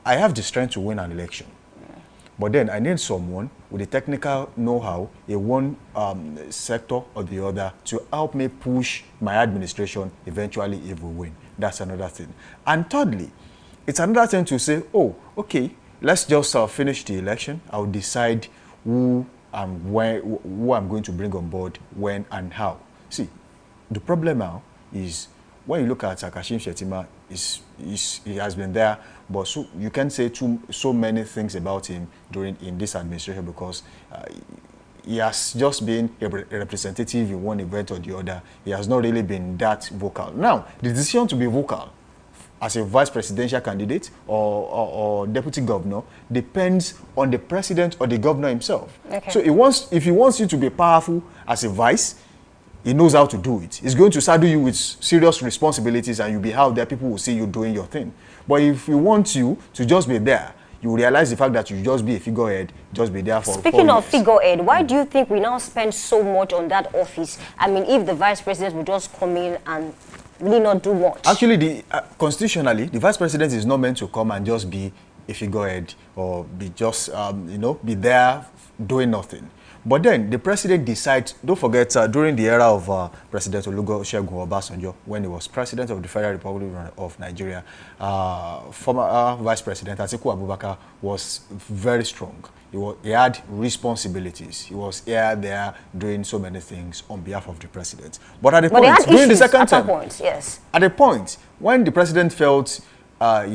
I have the strength to win an election. But then I need someone with the technical know-how in one sector or the other to help me push my administration eventually if we win. That's another thing. And thirdly, it's another thing to say, oh, okay, let's just finish the election. I'll decide who I'm going to bring on board, when and how. See, the problem now is when you look at Kashim Shettima, he has been there, but so you can't say so many things about him in this administration because he has just been a representative in one event or the other. He has not really been that vocal. Now, the decision to be vocal as a vice presidential candidate or deputy governor depends on the president or the governor himself. Okay. So if he wants you to be powerful as a vice, he knows how to do it. He's going to saddle you with serious responsibilities and you'll be out there, people will see you doing your thing. But if he wants you to just be there, you realize the fact that you just be a figurehead, just be there for 4 years. Speaking of figurehead, why do you think we now spend so much on that office? I mean, if the vice president would just come in and really not do much. Actually, constitutionally, the vice president is not meant to come and just be a figurehead or be just, be there doing nothing. But then the president decides, don't forget, during the era of President Olusegun Obasanjo, when he was president of the Federal Republic of Nigeria, former vice president Atiku Abubakar was very strong. He had responsibilities. He was here, there, doing so many things on behalf of the president. But at the point, during the second term, yes. At the point, when the president felt, I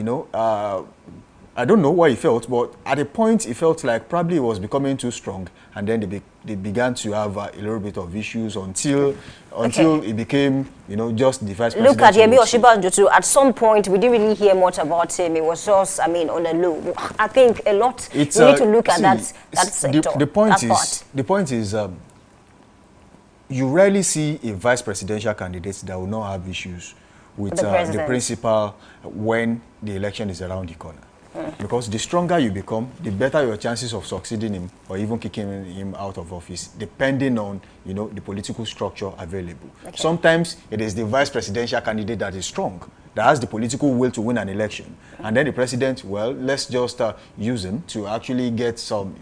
don't know what he felt, but at a point he felt like probably he was becoming too strong, and then they began to have a little bit of issues until it became, just the vice president. Look at Yemi Osinbajo too. At some point, we didn't really hear much about him. It was just, on a low. I think a lot. We need to look at that sector. The point is, you rarely see a vice presidential candidate that will not have issues with the principal when the election is around the corner. Because the stronger you become, the better your chances of succeeding him or even kicking him out of office, depending on, the political structure available. Okay. Sometimes it is the vice presidential candidate that is strong, that has the political will to win an election. And then the president, well, let's just use him to actually get some,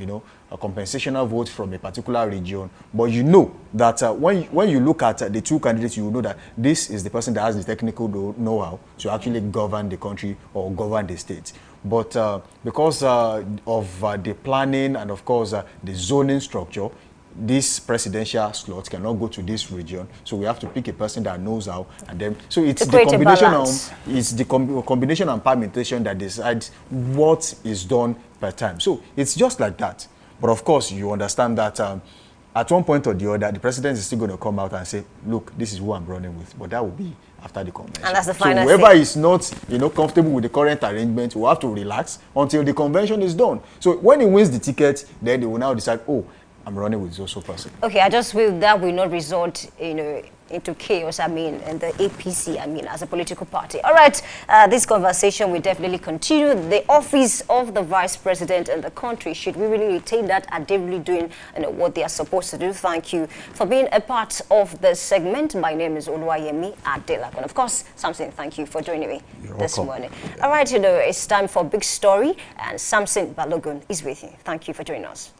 a compensational vote from a particular region. But you know that when you look at the two candidates, you know that this is the person that has the technical know-how to actually govern the country or govern the state. But because of the planning and, of course, the zoning structure, this presidential slot cannot go to this region, so we have to pick a person that knows how, and then so it's the combination and permutation that decides what is done per time. So it's just like that. But of course, you understand that at one point or the other, the president is still going to come out and say, "Look, this is who I'm running with," but that will be after the convention. And that's the final. So whoever is not, comfortable with the current arrangement will have to relax until the convention is done. So when he wins the ticket, then they will now decide, "Oh, I'm running with so person." Okay, I just feel that will not result, into chaos, and the APC, as a political party. All right, this conversation will definitely continue. The office of the vice president in the country, should we really retain that? Are they really doing what they are supposed to do? Thank you for being a part of the segment. My name is Oluwayemi Adelakun. Of course, Samson, thank you for joining me this morning. Yeah. All right, it's time for Big Story, and Samson Balogun is with you. Thank you for joining us.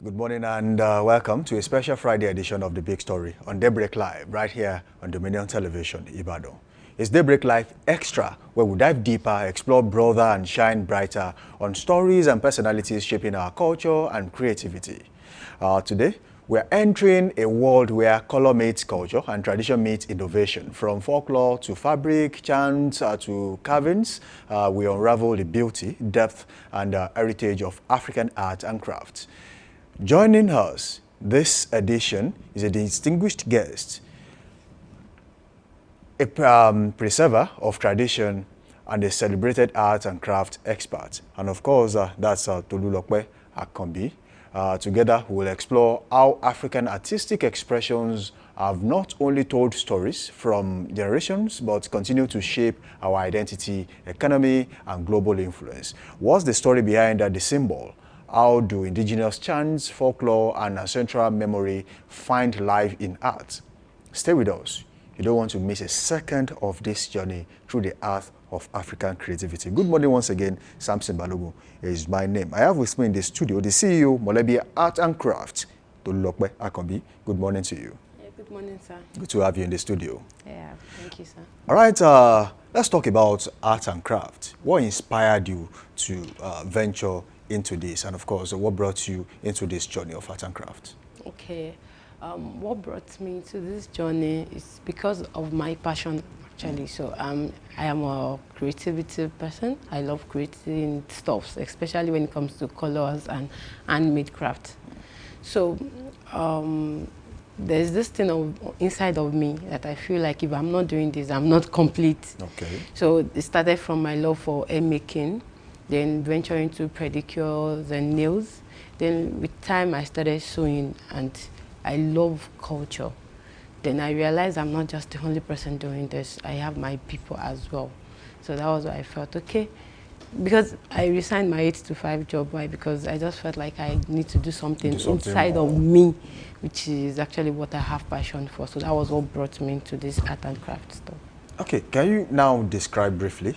Good morning and welcome to a special Friday edition of The Big Story on Daybreak Live, right here on Dominion Television, Ibadan. It's Daybreak Live Extra, where we dive deeper, explore broader and shine brighter on stories and personalities shaping our culture and creativity. Today, we're entering a world where color meets culture and tradition meets innovation. From folklore to fabric, chants to carvings, we unravel the beauty, depth, and heritage of African art and crafts. Joining us this edition is a distinguished guest, a preserver of tradition and a celebrated art and craft expert. And of course, that's Tolulokpe Akanbi. Together, we will explore how African artistic expressions have not only told stories from generations, but continue to shape our identity, economy, and global influence. What's the story behind the symbol? How do indigenous chants, folklore, and ancestral memory find life in art? Stay with us. You don't want to miss a second of this journey through the art of African creativity. Good morning once again. Samson Balogun is my name. I have with me in the studio the CEO, Molebi Art and Craft, Tolulokpe Akanbi. Good morning to you. Yeah, good morning, sir. Good to have you in the studio. Yeah, thank you, sir. All right, let's talk about art and craft. What inspired you to venture into this, and of course, what brought you into this journey of art and craft? Okay, what brought me to this journey is because of my passion, actually. So I am a creativity person. I love creating stuffs, especially when it comes to colors and handmade craft. So there's this thing inside of me that I feel like if I'm not doing this, I'm not complete. Okay. So it started from my love for hair making, then venturing into pedicures and nails. Then with time I started sewing, and I love culture. Then I realized I'm not just the only person doing this. I have my people as well. So that was why I felt, okay, because I resigned my 8-to-5 job. Why? Because I just felt like I need to do something inside of me, which is actually what I have passion for. So that was what brought me into this art and craft stuff. Okay, can you now describe briefly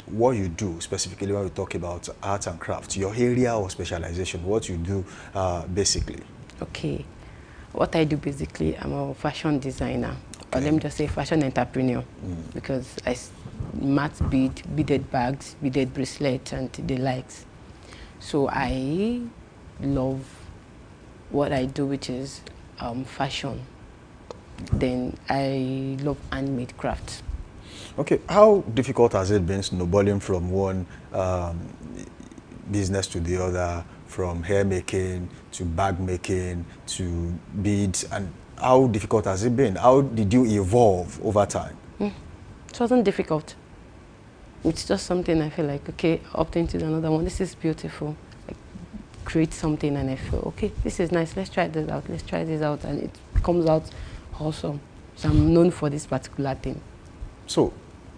what you do specifically when we talk about art and craft, your area of specialization, what you do basically? Okay, what I do basically, I'm a fashion designer, or let me just say fashion entrepreneur, because I mat beaded bags, beaded bracelets, and the likes. So I love what I do, which is fashion. Then I love handmade crafts. Okay, how difficult has it been snowballing from one business to the other, from hair making to bag making to beads, and how difficult has it been? How did you evolve over time? It wasn't difficult. It's just something I feel like, okay, opt into another one. This is beautiful. I create something and I feel, okay, this is nice. Let's try this out. Let's try this out, and it comes out awesome. So I'm known for this particular thing. So,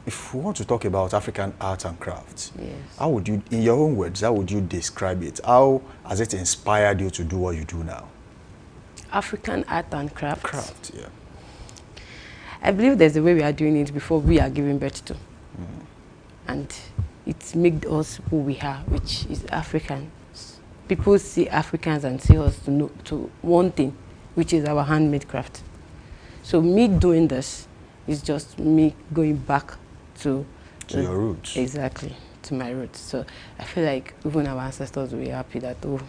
if we want to talk about African art and crafts, Yes. how would you, in your own words, how would you describe it? How has it inspired you to do what you do now? African art and crafts. Craft, yeah. I believe there's a way we are doing it before we are giving birth to. And it made us who we are, which is Africans. People see Africans and see us to one thing, which is our handmade craft. So me doing this is just me going back to your roots. Exactly, to my roots. So I feel like even our ancestors were happy that, oh,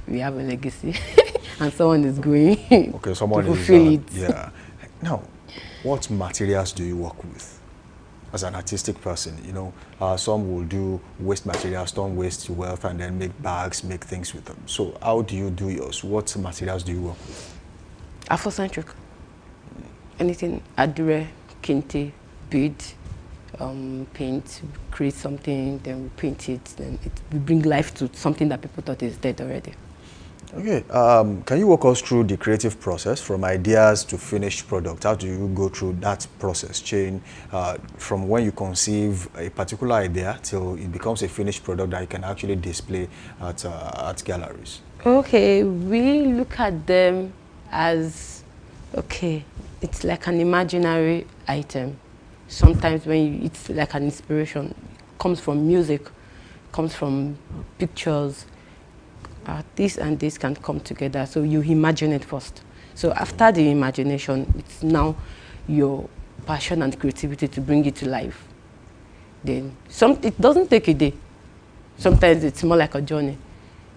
we have a legacy and someone is going okay, someone to fulfill it. Yeah. Now, what materials do you work with as an artistic person? You know, some will do waste materials, turn waste to wealth, and then make bags, make things with them. So how do you do yours? What materials do you work with? Afrocentric. Anything, adire, kente, bead, paint, create something, then we paint it, then we bring life to something that people thought is dead already. Okay, can you walk us through the creative process from ideas to finished product? How do you go through that process chain from when you conceive a particular idea till it becomes a finished product that you can actually display at art galleries? Okay, we look at them as, okay, it's like an imaginary item. Sometimes it's like an inspiration. It comes from music, comes from pictures. This and this can come together, so you imagine it first. So after the imagination, it's now your passion and creativity to bring it to life. Then it doesn't take a day. Sometimes it's more like a journey.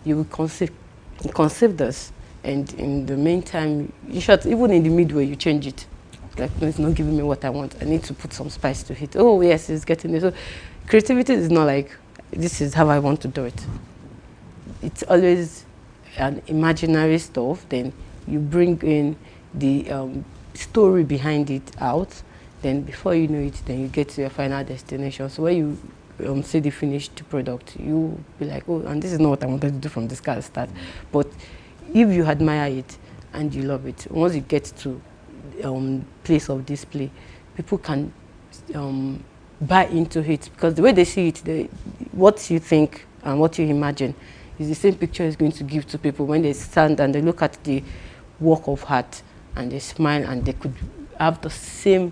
You will conceive this, and in the meantime, in short, even in the midway, you change it. Like, no, it's not giving me what I want. I need to put some spice to it. Oh yes, it's getting this. So creativity is not like, this is how I want to do it. It's always an imaginary stuff, then you bring in the story behind it out, then before you know it, then you get to your final destination. So when you see the finished product, you be like, oh, and this is not what I wanted to do from this kind of start. But if you admire it and you love it, once you get to place of display, people can buy into it, because the way they see it, what you think and what you imagine is the same picture is going to give to people when they stand and they look at the work of art and they smile, and they could have the same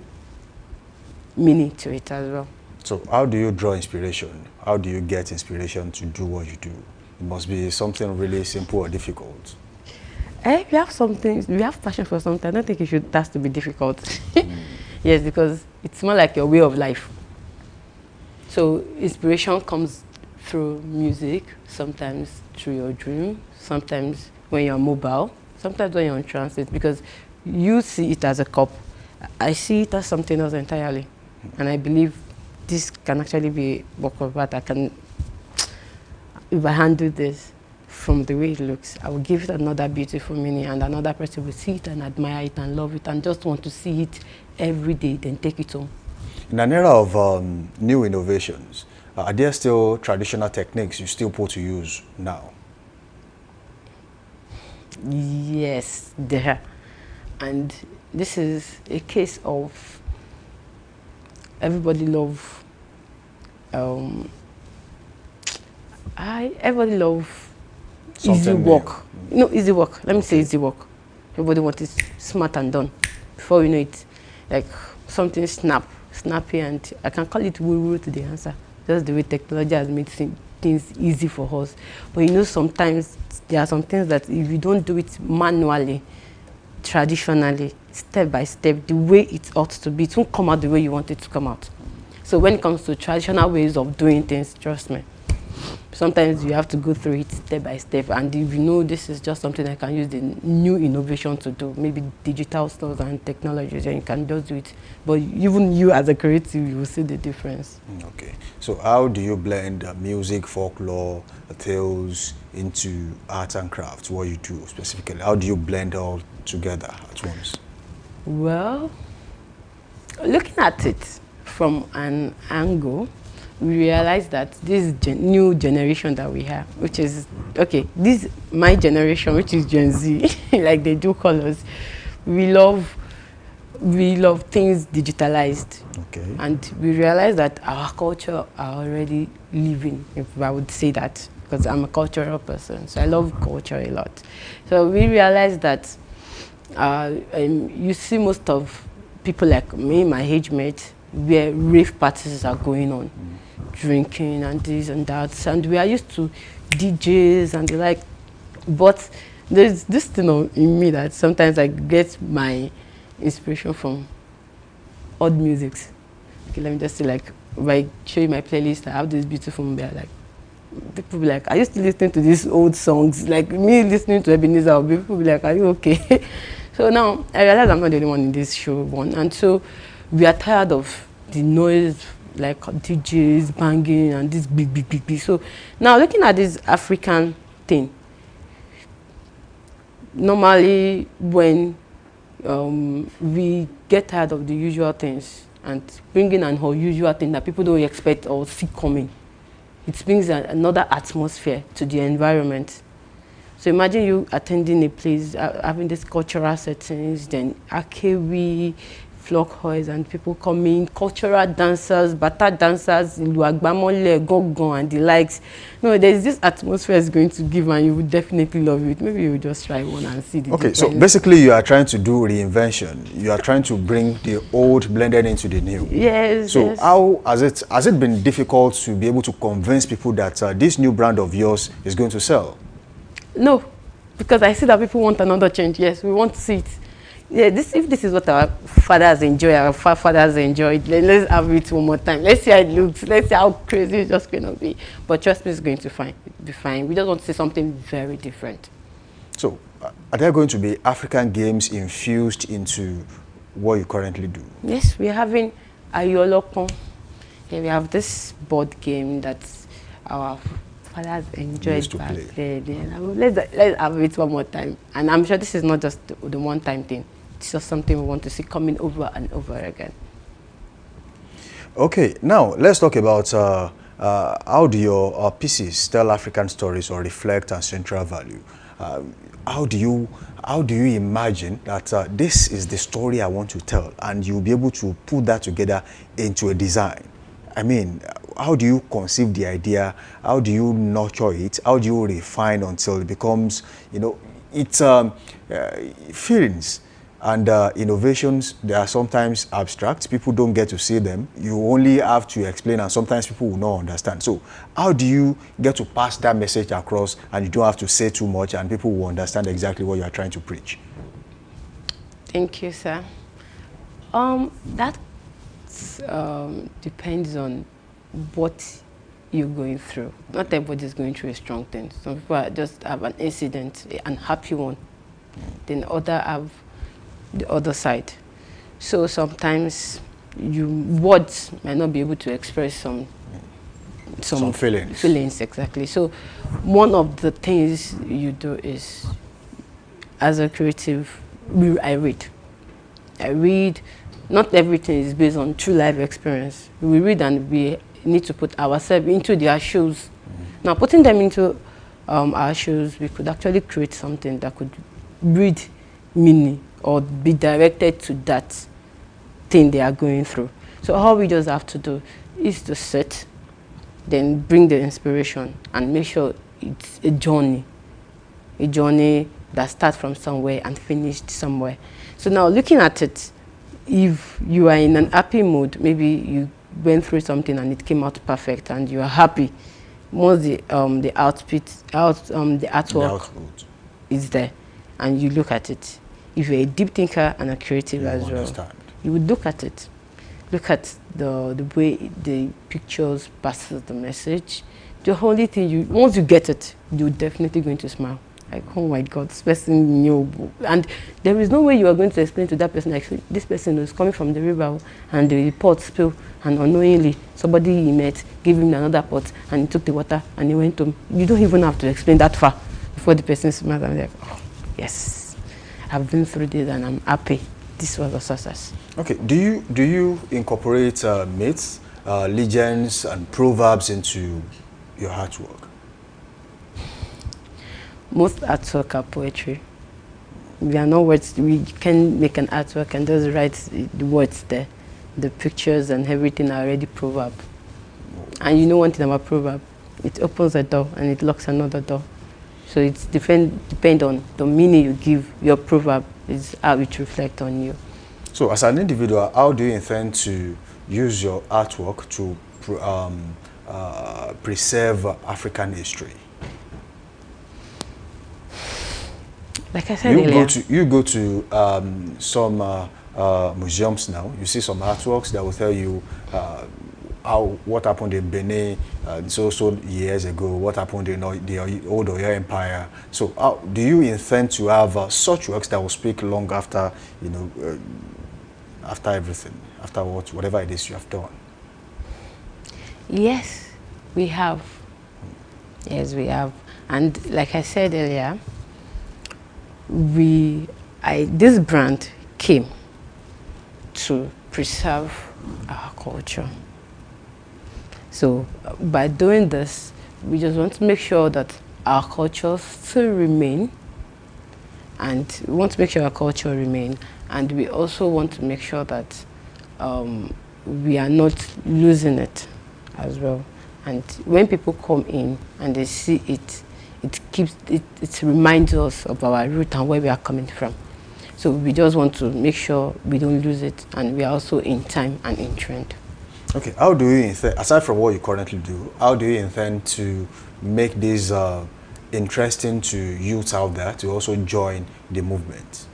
meaning to it as well. So how do you draw inspiration? How do you get inspiration to do what you do? It must be something really simple or difficult. If you have something, we have passion for something, I don't think it has to be difficult. Yes, because it's more like your way of life. So inspiration comes through music, sometimes through your dream, sometimes when you're mobile, sometimes when you're in transit, because you see it as a cup. I see it as something else entirely. And I believe this can actually be a work of art. If I handle this from the way it looks, I will give it another beautiful meaning, and another person will see it and admire it and love it and just want to see it every day, then take it home. In an era of new innovations, are there still traditional techniques you still put to use now? Yes, there are. And this is a case of everybody love easy work. No, easy work. Let me say easy work. Everybody wants it smart and done. Before you know it, like something snappy, and I can call it woo-woo to the answer. Just the way technology has made things easy for us. But you know, sometimes there are some things that if you don't do it manually, traditionally, step by step, the way it ought to be, it won't come out the way you want it to come out. So when it comes to traditional ways of doing things, trust me, sometimes you have to go through it step by step, and if you know this is just something I can use the new innovation to do, maybe digital stuff and technologies, and you can just do it. But even you as a creative, you will see the difference. Okay. So how do you blend music, folklore, tales into art and crafts, what you do specifically? How do you blend all together at once? Well, looking at it from an angle, we realize that this new generation that we have, which is, okay, my generation, which is Gen Z, like they do call us, we love we love things digitalized. Okay. And we realize that our culture are already living, if I would say that, because I'm a cultural person, so I love culture a lot. So we realize that you see most of people like me, my age mate, where rave parties are going on, drinking and this and that, and we are used to DJs and the like, but there's this thing in me that sometimes I get my inspiration from odd music. Okay, let me just say, like, if I show you my playlist, I have this beautiful movie, like, people be like, I used to listen to these old songs, like me listening to Ebenezer, people be like, are you okay? So now I realize I'm not the only one in this show, and so we are tired of the noise, like DJs banging and this big. So now looking at this African thing, normally when we get tired of the usual things and bringing an unusual thing that people don't expect or see coming, it brings another atmosphere to the environment. So imagine you attending a place, having these cultural settings, then akewi, flock hoys, and people coming, cultural dancers, bata dancers, luagbamole, gongon, and the likes. No, there's this atmosphere is going to give, and you would definitely love it. Maybe you would just try one and see the difference. So basically you are trying to do reinvention. You are trying to bring the old blended into the new. Yes. So yes. how has it been difficult to be able to convince people that this new brand of yours is going to sell? No, because I see that people want another change. Yes, we want to see it. Yeah, if this is what our fathers enjoy, our fathers enjoyed, then let's have it one more time. Let's see how it looks. Let's see how crazy it's just going to be. But trust me, it's going to be fine. We just want to see something very different. So, are there going to be African games infused into what you currently do? Yes, we're having Ayolokon. Yeah, we have this board game that our fathers enjoyed back then. Yeah. Let's have it one more time. And I'm sure this is not just the one-time thing. It's just something we want to see coming over and over again. Okay, now let's talk about how do your pieces tell African stories or reflect on central value? How do you imagine that this is the story I want to tell, and you'll be able to put that together into a design? I mean, how do you conceive the idea? How do you nurture it? How do you refine until it becomes, it's feelings and innovations. They are sometimes abstract. People don't get to see them. You only have to explain, and sometimes people will not understand. So how do you get to pass that message across, and you don't have to say too much, and people will understand exactly what you are trying to preach? Thank you, sir. That depends on what you're going through. Not everybody is going through a strong thing. Some people just have an incident, an happy one. Then others have the other side. So sometimes words might not be able to express some feelings. Feelings, exactly. So one of the things you do is, as a creative, I read. Not everything is based on true life experience. We read and we need to put ourselves into their shoes. Now, putting them into our shoes, we could actually create something that could breed meaning or be directed to that thing they are going through. So all we just have to do is to sit, then bring the inspiration and make sure it's a journey that starts from somewhere and finished somewhere. So now looking at it, if you are in an happy mood, maybe you went through something and it came out perfect and you are happy, once the artwork is there and you look at it, if you're a deep thinker and a creative as well, you would look at it. Look at the way the pictures passes the message. The only thing once you get it, you're definitely going to smile. Like, oh my God, this person knew. And there is no way you are going to explain to that person, actually, this person is coming from the river and the pot spilled, and unknowingly somebody he met gave him another pot and he took the water and he went home. You don't even have to explain that far before the person smiles and like, oh, yes, I've been through this and I'm happy. This was a success. Okay, do you incorporate myths, legends and proverbs into your artwork? Most artwork are poetry. We are not words. We can make an artwork and just write the words there. The pictures and everything are already proverb. And you know one thing about proverb, it opens a door and it locks another door. So it's depend on the meaning you give your proverb is how it reflects on you. So as an individual, how do you intend to use your artwork to preserve African history? Like I said earlier, you go to some museums now. You see some artworks that will tell you what happened in Benin so years ago, what happened in the old Oyo Empire. So how do you intend to have such works that will speak long after, you know, after everything, after whatever it is you have done? Yes, we have. Yes, we have. And like I said earlier, this brand came to preserve our culture. So by doing this, we just want to make sure that our culture still remain, and we want to make sure our culture remain, and we also want to make sure that we are not losing it as well. And when people come in and they see it, it reminds us of our root and where we are coming from. So we just want to make sure we don't lose it, and we are also in time and in trend. Okay, how do you intend, aside from what you currently do, how do you intend to make this interesting to youth out there to also join the movement?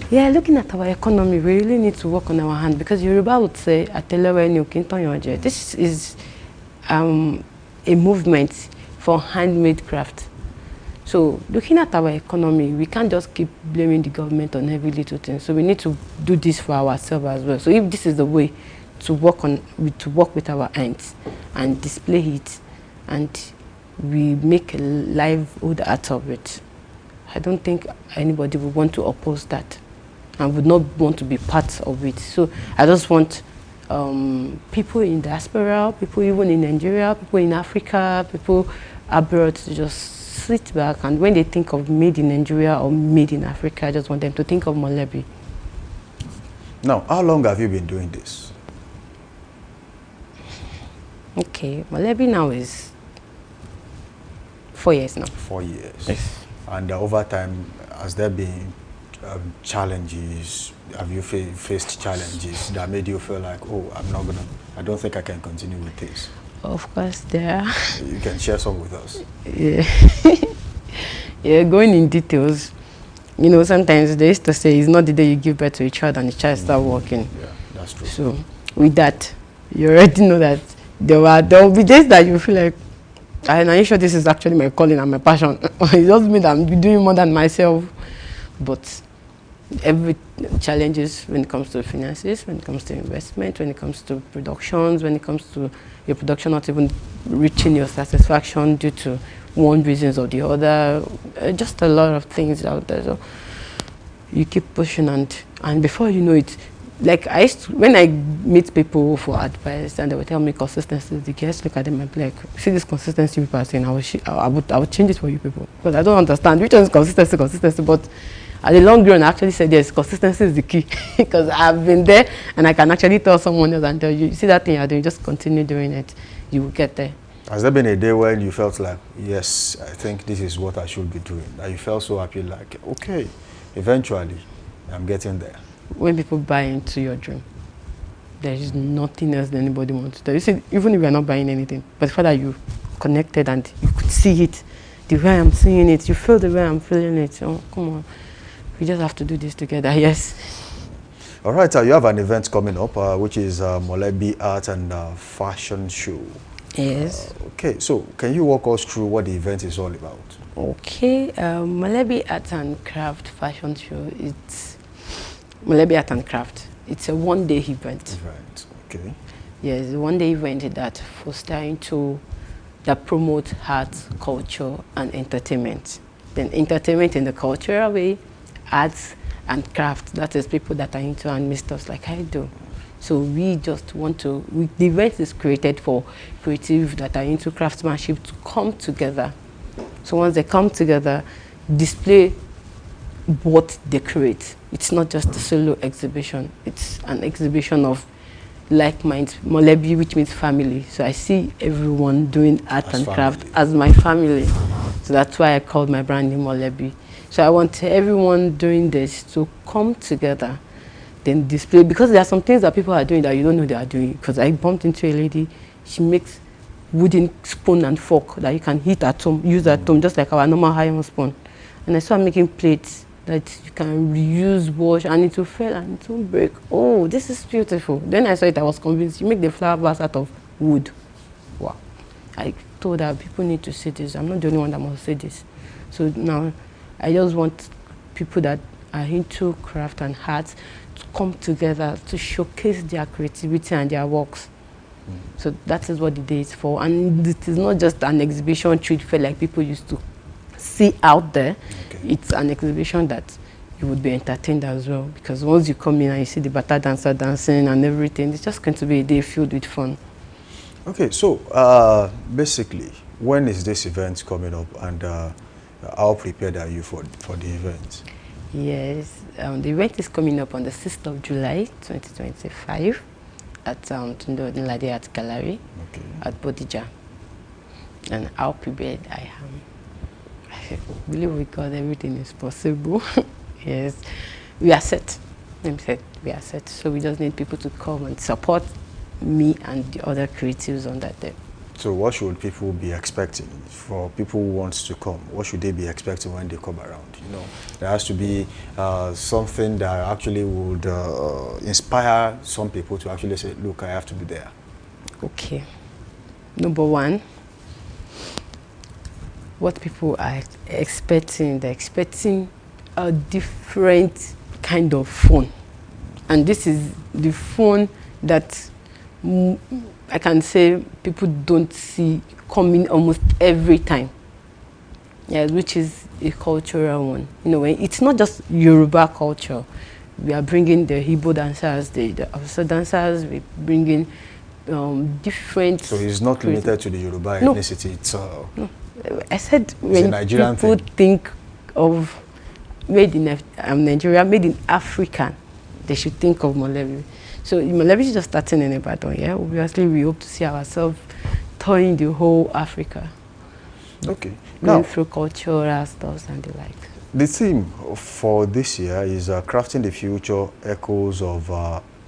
Yeah, looking at our economy, we really need to work on our hand, because Yoruba would say, this is a movement for handmade craft. So looking at our economy, we can't just keep blaming the government on every little thing. So we need to do this for ourselves as well. So if this is the way to work with our hands and display it, and we make a livelihood out of it, I don't think anybody would want to oppose that and would not want to be part of it. So I just want people in diaspora, people even in Nigeria, people in Africa, people abroad to just sit back, and when they think of made in Nigeria or made in Africa, I just want them to think of Molebi. Now, how long have you been doing this? Okay, Molebi now is 4 years now. 4 years. Yes. And over time, has there been challenges? Have you faced challenges that made you feel like, oh, I don't think I can continue with this? Of course, there are. You can share some with us. Yeah. Yeah, going in details, you know, sometimes they used to say it's not the day you give birth to a child and the child start walking. Yeah, that's true. So with that, you already know that there will be days that you feel like, are you sure this is actually my calling and my passion? It doesn't mean that I'm doing more than myself. But every challenges when it comes to finances, when it comes to investment, when it comes to productions, when it comes to your production not even reaching your satisfaction due to one reasons or the other, just a lot of things out there. So you keep pushing, and before you know it, like when I meet people for advice and they will tell me consistency is the key, I just look at them and be like, see this consistency people are saying, I would change it for you people, because I don't understand which one is consistency, but at the long run I actually said yes, consistency is the key, because I've been there and I can actually tell someone else and tell you see that thing you're doing, just continue doing it, you will get there. Has there been a day when you felt like, yes, I think this is what I should be doing, that you felt so happy, like, okay, eventually I'm getting there? When people buy into your dream, there is nothing else that anybody wants to do. You see, even if you're not buying anything, but the fact that you connected and you could see it, the way I'm seeing it, you feel the way I'm feeling it. Oh, come on. We just have to do this together, yes. All right, you have an event coming up, which is Molebi Art and Fashion Show. Yes. Okay, so can you walk us through what the event is all about? Okay, Molebi Art and Craft Fashion Show, it's Molebi Art and Craft. It's a one-day event. Okay. Yes, a one-day event that promotes art, culture, and entertainment. Then entertainment in the cultural way, arts and craft. That is people that are into and stuff like I do. So we just want to. The event is created for creative that are into craftsmanship to come together. So once they come together, display what they create. It's not just a solo exhibition. It's an exhibition of like minds, Molebi, which means family. So I see everyone doing art and craft as my family. So that's why I called my brand name Molebi. So I want everyone doing this to come together, then display, because there are some things that people are doing that you don't know they are doing. Because I bumped into a lady, she makes wooden spoon and fork that you can hit at home, use at home, just like our normal iron spoon. And I saw her making plates that you can reuse, wash, and it will fail and it will break. Oh, this is beautiful. Then I saw it, I was convinced. You make the flower vase out of wood. Wow. I told her, people need to see this. I'm not the only one that must say this. So now, I just want people that are into craft and art to come together to showcase their creativity and their works. So that is what the day is for. And it is not just an exhibition treat fair like people used to see out there. Okay. It's an exhibition that you would be entertained as well, because once you come in and you see the bata dancer dancing and everything, it's just going to be a day filled with fun. Okay, so basically, when is this event coming up, and how prepared are you for the event? Yes, the event is coming up on the 6th of July 2025 at Tundo Nlade Art Gallery, okay, at Bodija. And how prepared I am. I believe with God everything is possible. Yes, we are set. We are set. So we just need people to come and support me and the other creatives on that day. So what should people be expecting for people who want to come? What should they be expecting when they come around? You know, there has to be something that actually would inspire some people to actually say, look, I have to be there. Okay. Number one, what people are expecting, they're expecting a different kind of phone. And this is the phone that I can say people don't see coming almost every time. Yeah, which is a cultural one. You know, it's not just Yoruba culture. We are bringing the Igbo dancers, the Hausa dancers, we're bringing different... So it's not limited to the Yoruba ethnicity, it's... No. I said when people think of made in Nigeria, made in Africa, they should think of Molebi. So Molebi is just starting in Ibadan, yeah? Obviously, we hope to see ourselves touring the whole Africa. Okay. Going through cultural stuff and the like. The theme for this year is Crafting the Future, Echoes of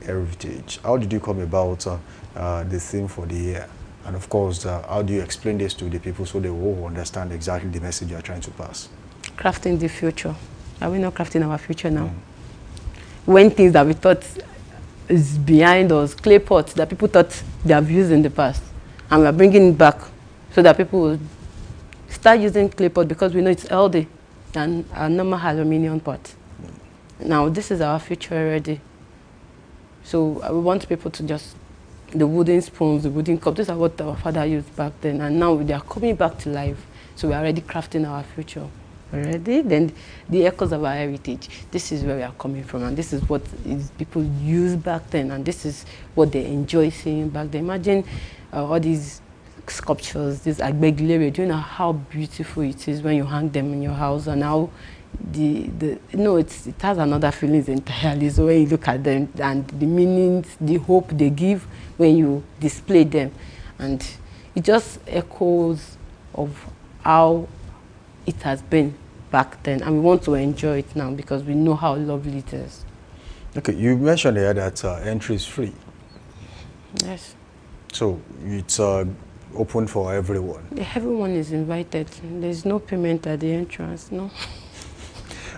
Heritage. How did you come about the theme for the year? And of course, how do you explain this to the people so they will understand exactly the message you are trying to pass? Crafting the future. Are we not crafting our future now? When things that we thought is behind us, clay pots that people thought they have used in the past, and we are bringing it back so that people will start using clay pot because we know it's healthy than a normal aluminium pot. Now, this is our future already. So we want people to just the wooden spoons, the wooden cups, these are what our father used back then, and now they are coming back to life. So we are already crafting our future. Already, then the echoes of our heritage. This is where we are coming from, and this is what people used back then, and this is what they enjoy seeing back then. Imagine all these sculptures, this Agbegilerie. Do you know how beautiful it is when you hang them in your house, and how it has another feelings entirely. So when you look at them and the meanings, the hope they give when you display them, and it just echoes of how it has been back then, and we want to enjoy it now because we know how lovely it is. Okay, you mentioned here that entry is free. Yes. So it's open for everyone. Yeah, everyone is invited. There's no payment at the entrance, no.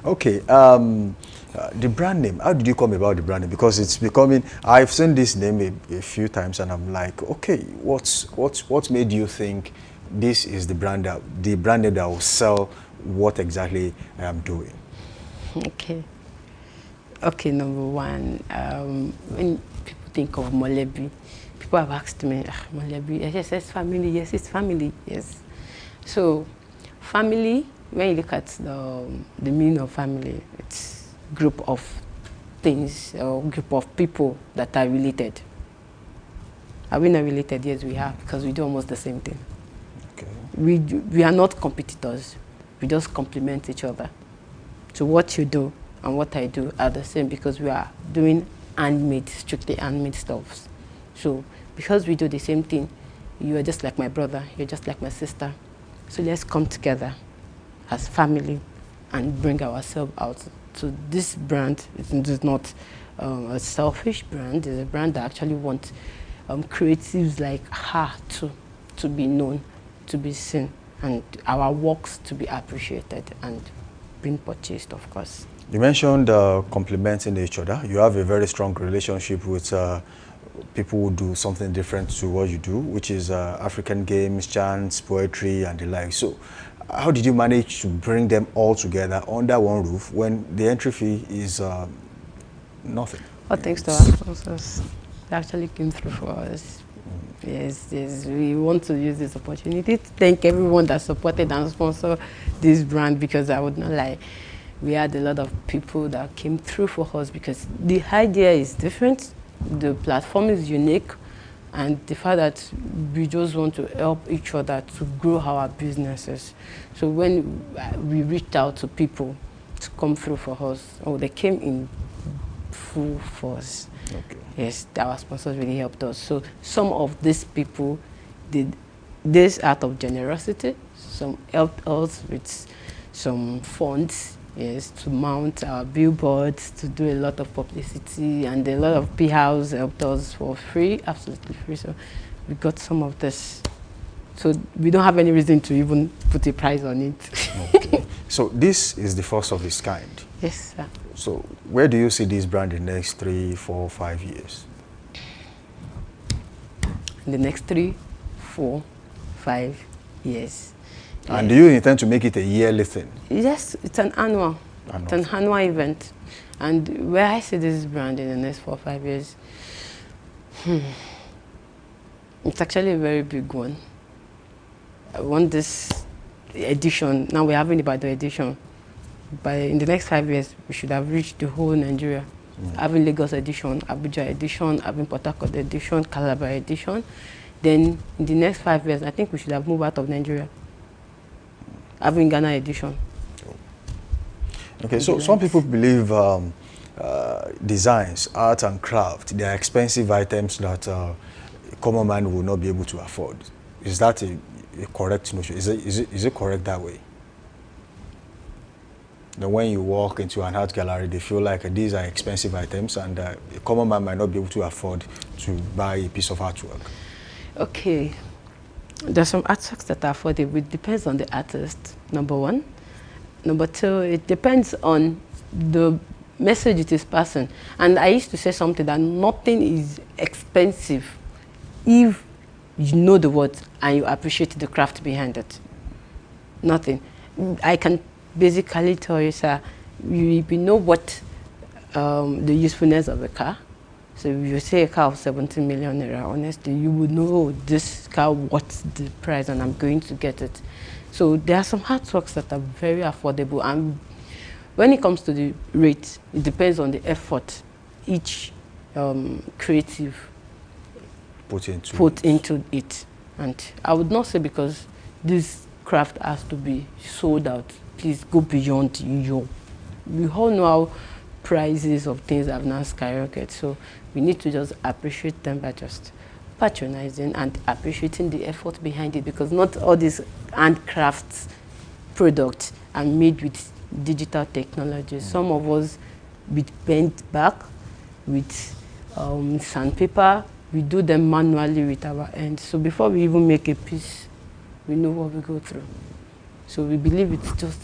Okay, the brand name, how did you come about the brand name? Because it's becoming, I've seen this name a few times and I'm like, okay, what made you think this is the brand name that will sell what exactly I am doing? Okay, number one, when people think of Molebi, people have asked me, Molebi, yes, it's family, yes, it's family, yes. So, family, when you look at the meaning of family, it's a group of things or group of people that are related. Are we not related? Yes, we are, because we do almost the same thing. Okay. We are not competitors. We just complement each other. So what you do and what I do are the same because we are doing handmade, strictly handmade stuffs. So because we do the same thing, you are just like my brother, you're just like my sister. So let's come together as family and bring ourselves out. So this brand is not a selfish brand, it's a brand that actually wants creatives like her to be known, to be seen, and our works to be appreciated and being purchased, of course. You mentioned complementing each other. You have a very strong relationship with people who do something different to what you do, which is African games, chants, poetry, and the like. So how did you manage to bring them all together under one roof when the entry fee is nothing? Well, thanks to our sponsors. They actually came through for us. Yes, we want to use this opportunity to thank everyone that supported and sponsored this brand, because I would not lie, we had a lot of people that came through for us because the idea is different, the platform is unique, and the fact that we just want to help each other to grow our businesses. So when we reached out to people to come through for us, they came in full force. Okay. Yes, our sponsors really helped us. So some of these people did this out of generosity. Some helped us with some funds, yes, to mount our billboards, to do a lot of publicity, and a lot of PRs helped us for free, absolutely free. So we got some of this. So we don't have any reason to even put a price on it. Okay. So this is the first of its kind. Yes, sir. So where do you see this brand in the next 3, 4, 5 years? In the next 3, 4, 5 years. And do you intend to make it a yearly thing? Yes, it's an annual. It's an annual event. And where I see this brand in the next 4 or 5 years, it's actually a very big one. I want this edition, now we're having about the edition. But in the next 5 years, we should have reached the whole Nigeria. Having Lagos edition, Abuja edition, having Port Harcourt edition, Calabar edition. Then in the next 5 years, I think we should have moved out of Nigeria. Having Ghana edition. Okay, so some people believe designs, art and craft, they are expensive items that a common man will not be able to afford. Is that a correct notion? Is it correct that way? That when you walk into an art gallery, they feel like these are expensive items and a common man might not be able to afford to buy a piece of artwork. Okay. There's some artworks that are affordable. It depends on the artist, number one. Number two, it depends on the message it is passing. And I used to say something that nothing is expensive if you know the words and you appreciate the craft behind it. Nothing. I can basically tell you, sir, we know what the usefulness of a car. So if you say a car of 17 million naira, honestly, you would know this car, what's the price, and I'm going to get it. So there are some artworks that are very affordable, and when it comes to the rate, it depends on the effort each creative put into it. And I would not say because this craft has to be sold out, please go beyond your. We all know how prices of things have now skyrocketed, so we need to just appreciate them by just patronizing and appreciating the effort behind it, because not all these handcrafts products are made with digital technology. Some of us with bent back, with sandpaper, we do them manually with our hands. So before we even make a piece, we know what we go through. So we believe it's just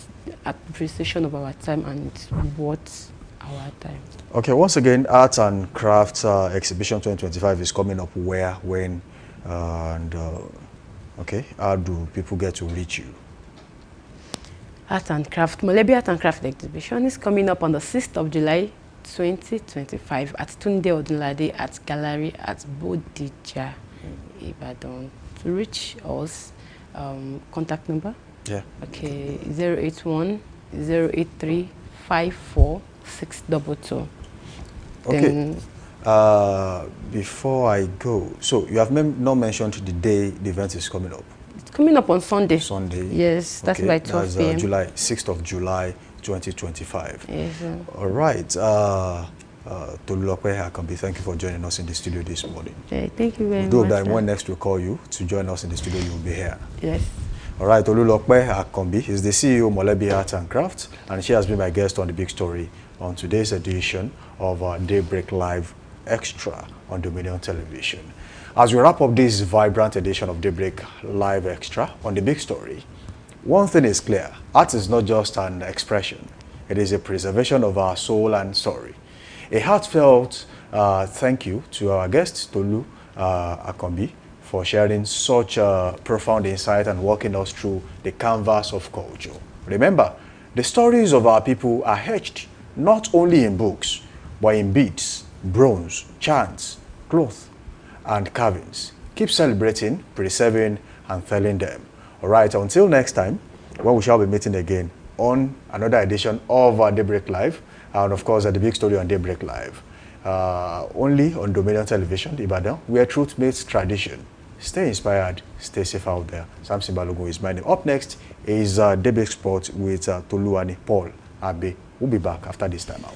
appreciation of our time, and it's worth our time. Okay, once again, Art and Crafts Exhibition 2025 is coming up where, when, and okay, how do people get to reach you? Art and Craft, Molebi Art and Craft Exhibition is coming up on the 6th of July 2025 at Tunde Odunlade at Gallery at Bodija, Ibadan. To reach us, contact number? Yeah. Okay, 081-083-54622. Okay. Before I go, so you have not mentioned the day the event is coming up. It's coming up on Sunday. Sunday. Yes, that's by 12 p.m. July 6th of July 2025. Yes, sir. All right. Tolulope Akanbi, thank you for joining us in the studio this morning. Okay, thank you very much. We hope that when next we call you to join us in the studio, you will be here. Yes. All right, Tolulope Akanbi is the CEO of Molebi Arts and Crafts, and she has been my guest on The Big Story on today's edition of Daybreak Live Extra on Dominion Television. As we wrap up this vibrant edition of Daybreak Live Extra on The Big Story, one thing is clear: art is not just an expression, it is a preservation of our soul and story. A heartfelt thank you to our guest, Tolu Akanbi, for sharing such profound insight and walking us through the canvas of culture. Remember, the stories of our people are etched not only in books, but in beads, bronze, chants, cloth, and carvings. Keep celebrating, preserving, and telling them. All right, until next time, when we shall be meeting again on another edition of Daybreak Live, and of course, The Big Story on Daybreak Live. Only on Dominion Television, Ibadan, where truth meets tradition. Stay inspired, stay safe out there. Samson Balogun is my name. Up next is Daybreak Sport with Toluwani Paul Abe. We'll be back after this time out.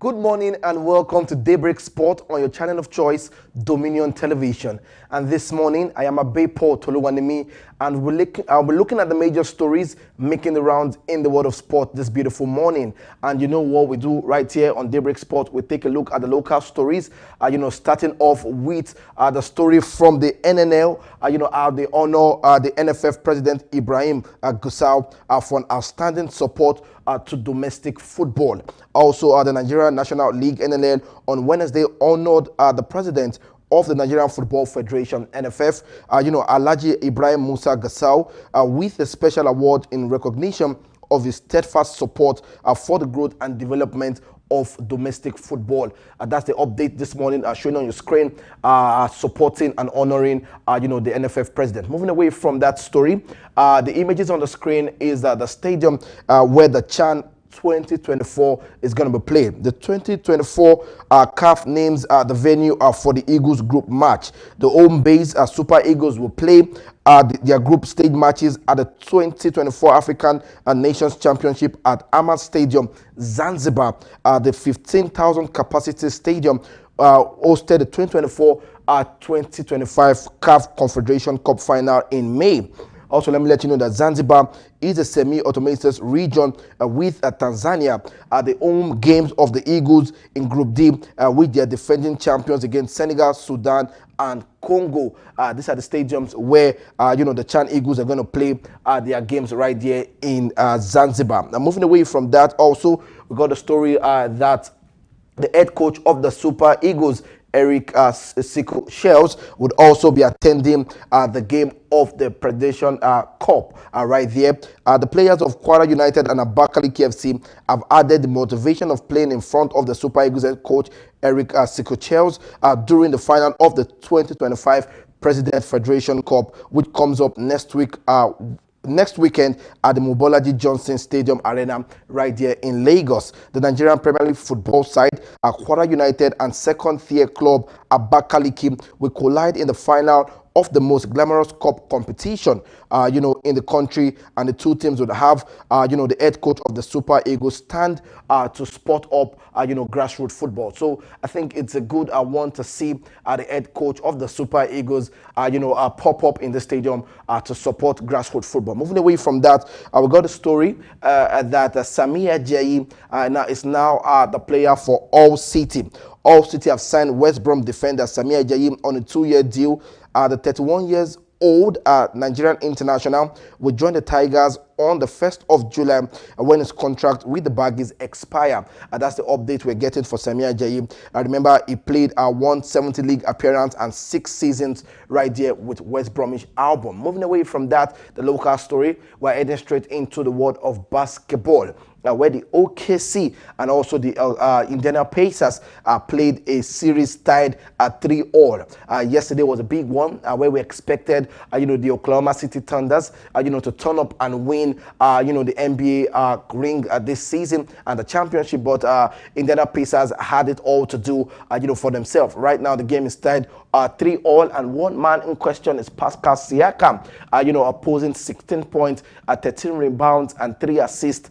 Good morning and welcome to Daybreak Sport on your channel of choice, Dominion Television. And this morning, I am Abe Paul Toluwanimi, and I'll be looking at the major stories making the rounds in the world of sport this beautiful morning. And you know what we do right here on Daybreak Sport? We take a look at the local stories, starting off with the story from the NNL, how they honor the NFF President Ibrahim Gusau for an outstanding support to domestic football. Also, the Nigerian National League, NNL, on Wednesday honored the president of the Nigerian Football Federation, NFF, Alhaji Ibrahim Musa Gusau, with a special award in recognition of his steadfast support for the growth and development of domestic football. That's the update this morning showing on your screen, supporting and honoring, the NFF president. Moving away from that story, the images on the screen is the stadium where the CHAN 2024 is going to be played. The 2024 CAF names the venue for the Eagles group match. The home base Super Eagles will play their group stage matches at the 2024 African Nations Championship at Ahmad Stadium, Zanzibar. The 15,000 capacity stadium hosted the 2024-2025 CAF Confederation Cup final in May. Also, let me let you know that Zanzibar is a semi-automated region with Tanzania at the home games of the Eagles in Group D with their defending champions against Senegal, Sudan, and Congo. These are the stadiums where, the CHAN Eagles are going to play their games right there in Zanzibar. Now, moving away from that, also, we got a story that the head coach of the Super Eagles, Eric Sickle Shells would also be attending the game of the Federation Cup right there. The players of Kwara United and Abakaliki FC have added the motivation of playing in front of the Super Eagles head coach Eric Sickle Shells during the final of the 2025 President Federation Cup, which comes up next weekend at the Mobolaji Johnson Stadium Arena right there in Lagos. The Nigerian Premier League football side, Kwara United, and second-tier club Abakaliki will collide in the final of the most glamorous cup competition, in the country, and the two teams would have, the head coach of the Super Eagles stand to spot up, grassroots football. So I think it's a good one to see the head coach of the Super Eagles, pop up in the stadium to support grassroots football. Moving away from that, we got a story that Samia Ajayi is now the player for Hull City. Hull City have signed West Brom defender Samia Ajayi on a 2-year deal. The 31 years old Nigerian international will join the Tigers on the 1st of July when his contract with the Baggies expire. That's the update we're getting for Samia Ajayi. Remember, he played 170 league appearance and 6 seasons right there with West Bromwich Albion. Moving away from that, the local story, we're heading straight into the world of basketball. Where the OKC and also the Indiana Pacers played a series tied at 3-all. Yesterday was a big one where we expected, the Oklahoma City Thunders, to turn up and win, the NBA ring this season and the championship. But Indiana Pacers had it all to do, for themselves. Right now, the game is tied 3-all, and one man in question is Pascal Siakam, opposing 16 points, 13 rebounds, and 3 assists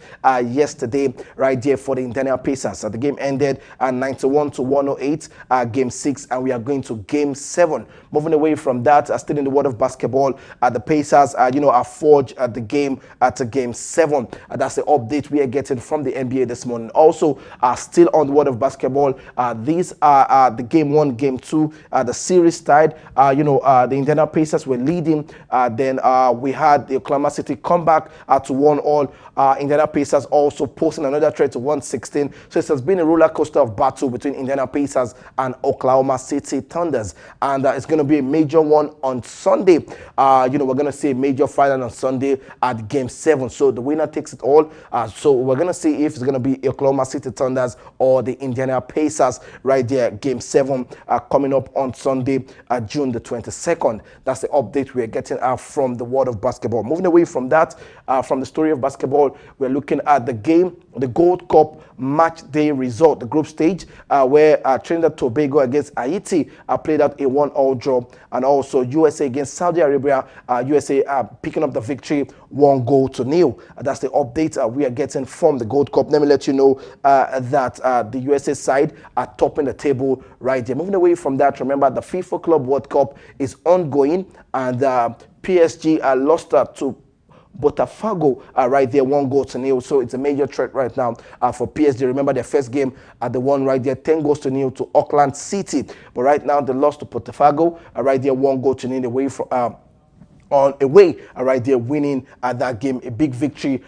yesterday, right there for the Indiana Pacers. The game ended at 91-108, game 6, and we are going to game 7. Moving away from that, still in the world of basketball, the Pacers, are forged at the game at game 7. That's the update we are getting from the NBA this morning. Also, still on the world of basketball, these are the game 1, game 2, the series tied. The Indiana Pacers were leading. Then we had the Oklahoma City come back to 1-all. Indiana Pacers also posting another trade to 116. So it has been a roller coaster of battle between Indiana Pacers and Oklahoma City Thunders, and it's going to be a major one on Sunday. We're going to see a major final on Sunday at game 7. So the winner takes it all. So we're going to see if it's going to be Oklahoma City Thunders or the Indiana Pacers right there. Game 7 coming up on Sunday, June the 22nd. That's the update we're getting from the world of basketball. Moving away from that, from the story of basketball, we're looking at the game, the Gold Cup match day result, the group stage, where Trinidad Tobago against Haiti played out a 1-all draw, and also USA against Saudi Arabia, USA picking up the victory 1-0. That's the update we are getting from the Gold Cup. Let me let you know that the USA side are topping the table right there. Moving away from that, remember the FIFA Club World Cup is ongoing, and PSG lost to Botafogo right there 1-0. So it's a major threat right now for PSG. Remember their first game they won right there 10-0 to Auckland City, but right now they lost to Botafogo right there 1-0 away from away right there, winning that game, a big victory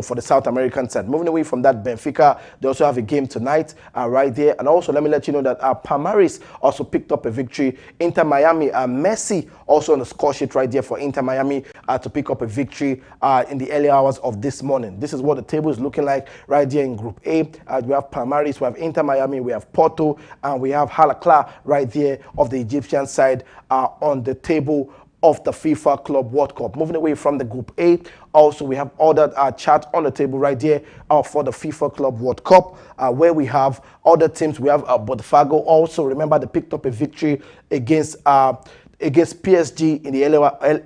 for the South American side. Moving away from that, Benfica, they also have a game tonight right there. And also let me let you know that Palmares also picked up a victory. Inter Miami, Messi also on the score sheet right there for Inter Miami to pick up a victory in the early hours of this morning. This is what the table is looking like right there in Group A. We have Palmares, we have Inter Miami, we have Porto, and we have Halakla right there of the Egyptian side on the table of the FIFA Club World Cup. Moving away from the Group A, also we have other chart on the table right there for the FIFA Club World Cup, where we have other teams. We have Botafogo also. Remember, they picked up a victory against PSG in the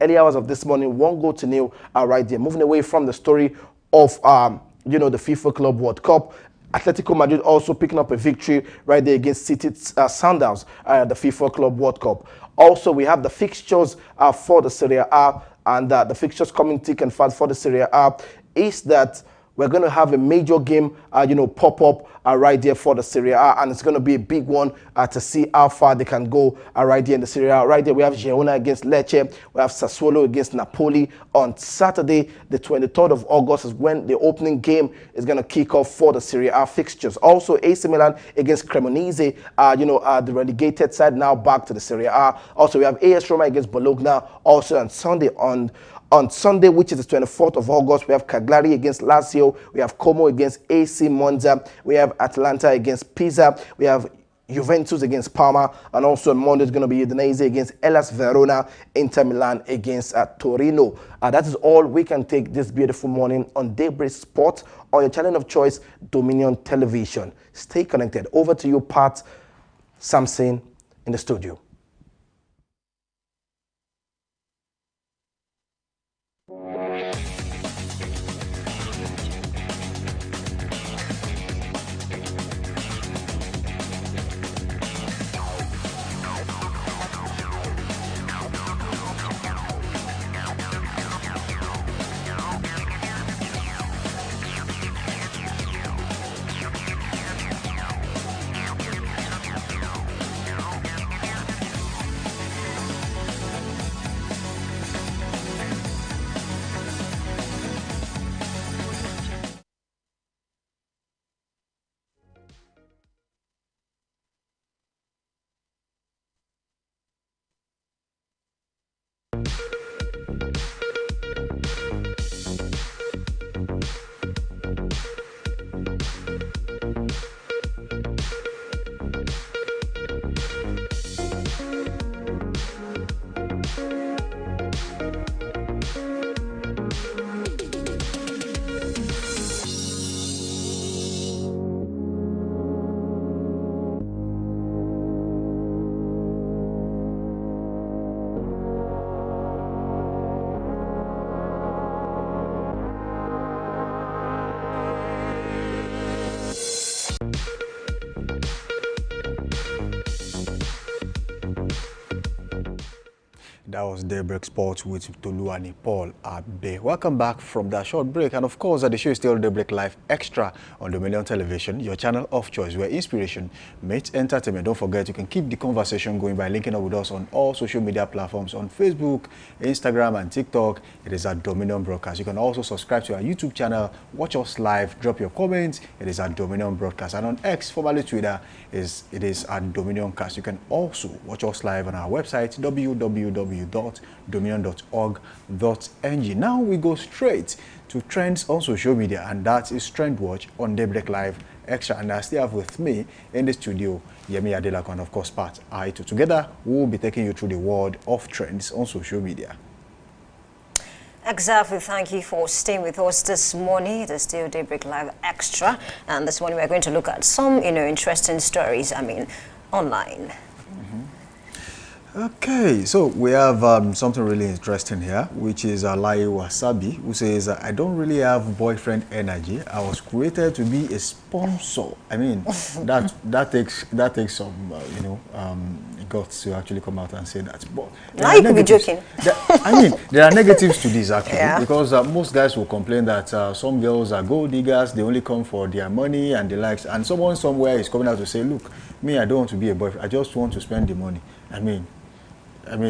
early hours of this morning, 1-0 right there. Moving away from the story of the FIFA Club World Cup, Atletico Madrid also picking up a victory right there against City Sundowns, the FIFA Club World Cup. Also, we have the fixtures for the Serie A, and the fixtures coming thick and fast for the Serie A is that we're going to have a major game, pop up right there for the Serie A, and it's going to be a big one to see how far they can go right there in the Serie A. Right there, we have Girona against Lecce, we have Sassuolo against Napoli on Saturday, the 23rd of August is when the opening game is going to kick off for the Serie A fixtures. Also, AC Milan against Cremonese, the relegated side now back to the Serie A. Also, we have AS Roma against Bologna also on Sunday. On Sunday, which is the 24th of August, we have Cagliari against Lazio, we have Como against AC Monza, we have Atalanta against Pisa, we have Juventus against Parma, and also on Monday is going to be Udinese against Hellas Verona, Inter Milan against Torino. That is all we can take this beautiful morning on Daybreak Sport on your channel of choice, Dominion Television. Stay connected. Over to you, Pat Samson in the studio. That was Daybreak Sports with Toluwani Paul Abe. Welcome back from that short break. And of course, the show is still Daybreak Live Extra on Dominion Television, your channel of choice, where inspiration meets entertainment. Don't forget, you can keep the conversation going by linking up with us on all social media platforms on Facebook, Instagram, and TikTok. It is at Dominion Broadcast. You can also subscribe to our YouTube channel, watch us live, drop your comments. It is at Dominion Broadcast. And on X, formerly Twitter, it is at Dominion Cast. You can also watch us live on our website, www.dominion.org.ng. Now we go straight to trends on social media, and that is Trend Watch on Daybreak Live Extra. And I still have with me in the studio Yemi Adelako and of course Pat Aito. Together we will be taking you through the world of trends on social media. Exactly. Thank you for staying with us this morning. It is still Daybreak Live Extra, and this morning we're going to look at some interesting stories online. Okay, so we have something really interesting here, which is Lai Wasabi, who says, I don't really have boyfriend energy. I was created to be a sponsor. I mean, that takes some, guts to actually come out and say that. But now you could be joking. There are negatives to this actually, because most guys will complain that some girls are gold diggers. They only come for their money and the likes. And someone somewhere is coming out to say, look, me, I don't want to be a boyfriend. I just want to spend the money. I mean,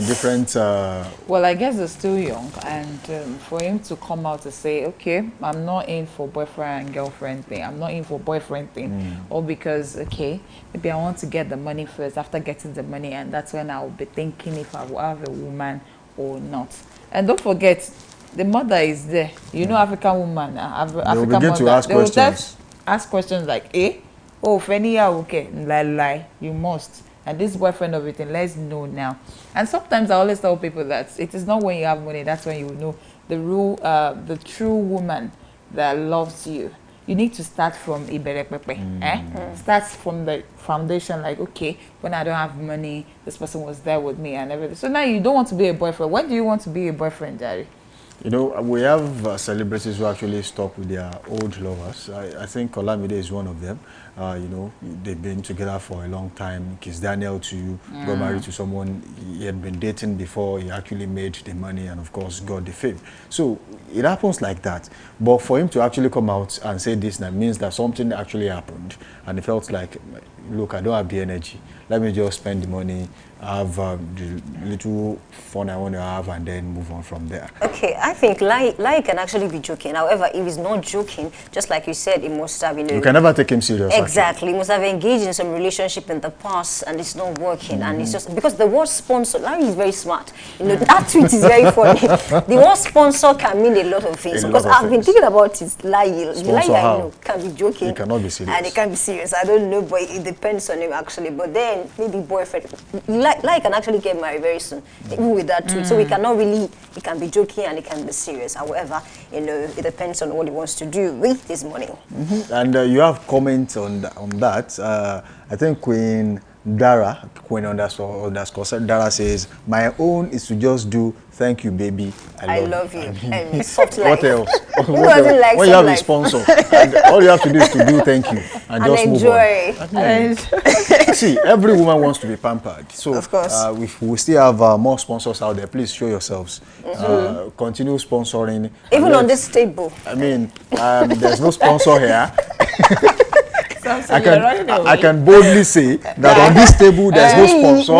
different... Well, I guess they're still young, and for him to come out to say, okay, I'm not in for boyfriend and girlfriend thing, I'm not in for boyfriend thing, or because, okay, maybe I want to get the money first, after getting the money, and that's when I'll be thinking if I will have a woman or not. And don't forget, the mother is there. You know, African woman, African begin mother, to ask they will questions. Ask questions like, oh, Fenia, okay, lie, you must. And this boyfriend of it, let's know now. And sometimes I always tell people that it is not when you have money, that's when you will know the true woman that loves you. You need to start from Iberepepe. Start from the foundation, like, okay, when I don't have money, this person was there with me and everything. So now you don't want to be a boyfriend. When do you want to be a boyfriend, Jerry? You know, we have celebrities who actually stop with their old lovers. I think Olamide is one of them. You know, they've been together for a long time. Kiss Daniel too, got married to someone he had been dating before he actually made the money and, of course, got the fame. So it happens like that. But for him to actually come out and say this, that means that something actually happened. And it felt like, look, I don't have the energy. Let me just spend the money, have the little fun I want to have, and then move on from there. Okay, I think Lai can actually be joking. However, if he's not joking, just like you said, he must have, you know... You can never take him serious. Exactly. He must have engaged in some relationship in the past, and it's not working. And it's just... Because the word sponsor, Larry is very smart. You know, that tweet is very funny. The word sponsor can mean a lot of things. Because I've been thinking about it, Lai. Lai, I know, can be joking. He cannot be serious. And he can be serious. I don't know, but it depends on him, actually. But then, maybe boyfriend... Lai can actually get married very soon, even with that tweet. So we cannot really... He can be joking and he can be serious. However, you know, it depends on what he wants to do with his money. And you have comments on that. I think Queen Dara says, my own is to just do thank you, baby. I love you. Soft life. What else? When you have a sponsor, and all you have to do is to do thank you and just enjoy. Move on. See, every woman wants to be pampered. So of course, we still have more sponsors out there. Please show yourselves. Continue sponsoring. Even on this table. I mean, there's no sponsor here. I can boldly say that on this table there's no sponsor.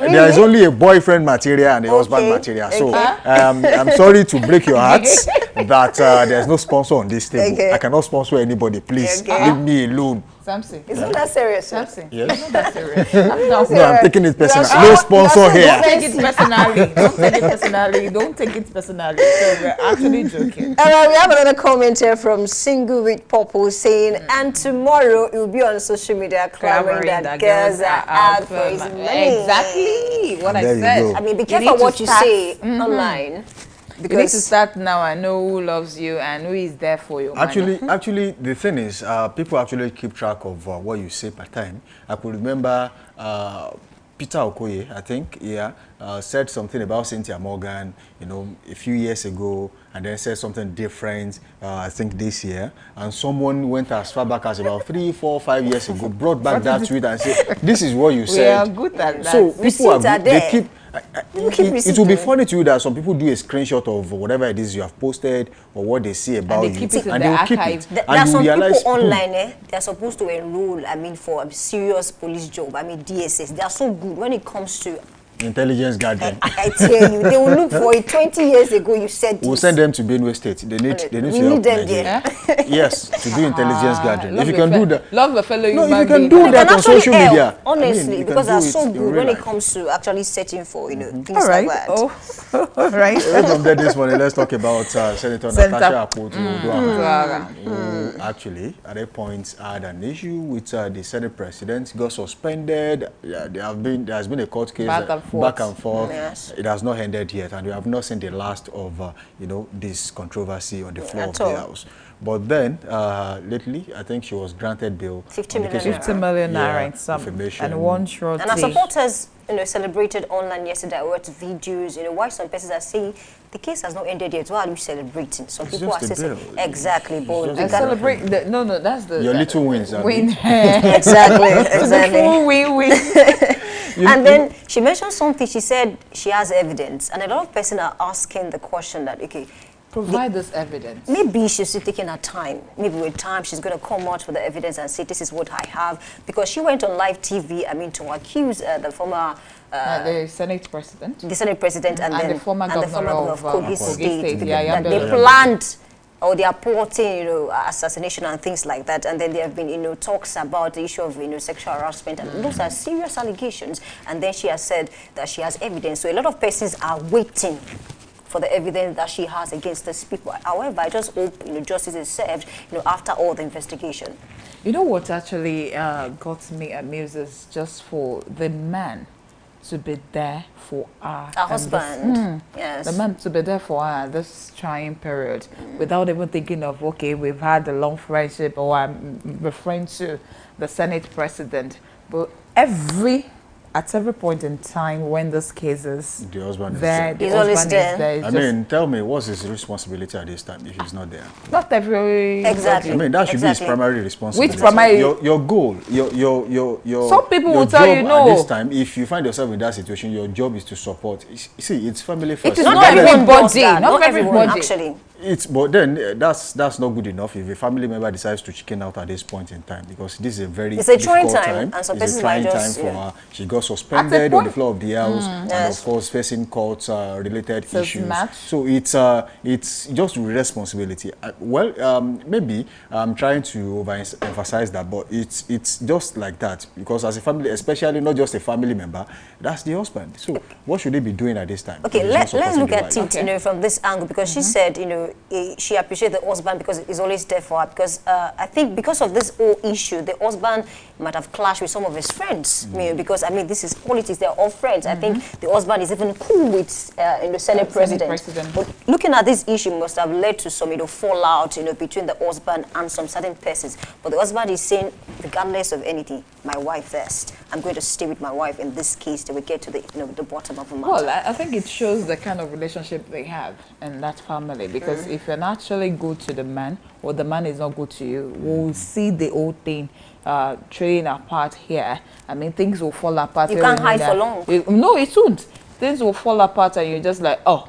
Really? There is only a boyfriend material and a husband material. So I'm sorry to break your hearts that there's no sponsor on this table. I cannot sponsor anybody. Please leave me alone. Samson. It's not that serious. Samson. Yes. It's not that serious. I'm taking it personally. No sponsor here. Don't take it personally. Don't take it personally. Don't take it personally. So we're actually joking. We have another comment here from Single with Purple saying, and tomorrow it will be on social media clamoring that girls are out for his money. Exactly what I said. I mean, be careful what you say online. Because you need to start now and know who loves you and who is there for you. Actually, the thing is, people actually keep track of what you say per time. I could remember Peter Okoye, I think, said something about Cynthia Morgan, you know, a few years ago, and then said something different, I think this year. And someone went as far back as about 3, 4, 5 years ago, brought back that tweet and said, this is what you said. We are good at that. So people are good. They keep... It will be funny to you that some people do a screenshot of whatever it is you have posted or what they see about you, and they will keep it. There are some people online, they are supposed to enroll, I mean, for a serious police job, I mean, DSS. They are so good when it comes to intelligence gathering. I tell you, they will look for it. 20 years ago, you said this. We'll send them to Benue State. They need to help them there. Yes, to do intelligence gathering. If you can do that. Love a fellow human being. You can do that on social media. Honestly, because they are so good when it comes to actually searching for, you know, things like that. All right. From there this morning, let's talk about Senator Natasha Akpoti-Oduaghan, who actually, at a point, had an issue with the Senate President, got suspended. There has been a court case. Back and forth. Yes. It has not ended yet, and we have not seen the last of you know, this controversy on the floor of the House. But then lately, I think she was granted bail. 50 million naira and one short. And our supporters, you know, celebrated online yesterday. I watched videos. You know, why some persons are saying the case has not ended yet. Why are you celebrating? Some people are saying exactly, but celebrate. No, that's the your little wins. Win. exactly. Full win. And then she mentioned something. She said she has evidence, and a lot of persons are asking the question that, okay, provide this evidence. Maybe she's still taking her time. Maybe with time she's going to come out with the evidence and say, this is what I have. Because she went on live TV, I mean, to accuse the former... the Senate President. The Senate President and then the former governor of Kogi State. That they planned, or they are plotting, you know, assassination and things like that. And then there have been, you know, talks about the issue of, you know, sexual harassment. And those are serious allegations. And then she has said that she has evidence. So a lot of persons are waiting for the evidence that she has against these people. However, I just hope, you know, justice is served, you know, after all the investigation. You know what actually got me amused is just for the man to be there for her. Her husband. Yes. The man to be there for her this trying period without even thinking of, okay, we've had a long friendship, or I'm referring to the Senate President. But every at every point in time when this case is the husband there, is the he's always husband there. is there. I mean, tell me, what's his responsibility at this time if he's not there? Not every Exactly. I mean, that should be his primary responsibility. Which primary? Your goal, your Some people your will tell you job no. At this time, if you find yourself in that situation, your job is to support. See, it's family first. It is Not not everyone does everybody. that. Not everyone, everybody. actually. But then that's not good enough if a family member decides to chicken out at this point in time, because this is a very It's a trying difficult time, and some it's persons a trying might time just, for yeah. her. She got suspended on the floor of the house, and Yes. of course facing court related So it's issues. match. So it's just responsibility. Maybe I'm trying to overemphasize that, but it's just like that, because as a family, especially not just a family member, that's the husband. So what should they be doing at this time? Okay, let's look at it, Okay. from this angle, because she said, she appreciates the husband because he's always there for her. Because I think because of this whole issue, the husband might have clashed with some of his friends. Because I mean, this is politics; they're all friends. I think the husband is even cool with the Senate president. But looking at this issue must have led to some fallout, between the husband and some certain persons. But the husband is saying, regardless of anything, my wife first. I'm going to stay with my wife in this case till we get to the the bottom of the matter. Well, I think it shows the kind of relationship they have in that family, because if you're not actually good to the man, or the man is not good to you, we'll see the whole thing trading apart here. I mean, things will fall apart. You can't hide for long. No, it won't. Things will fall apart and you're just like, oh,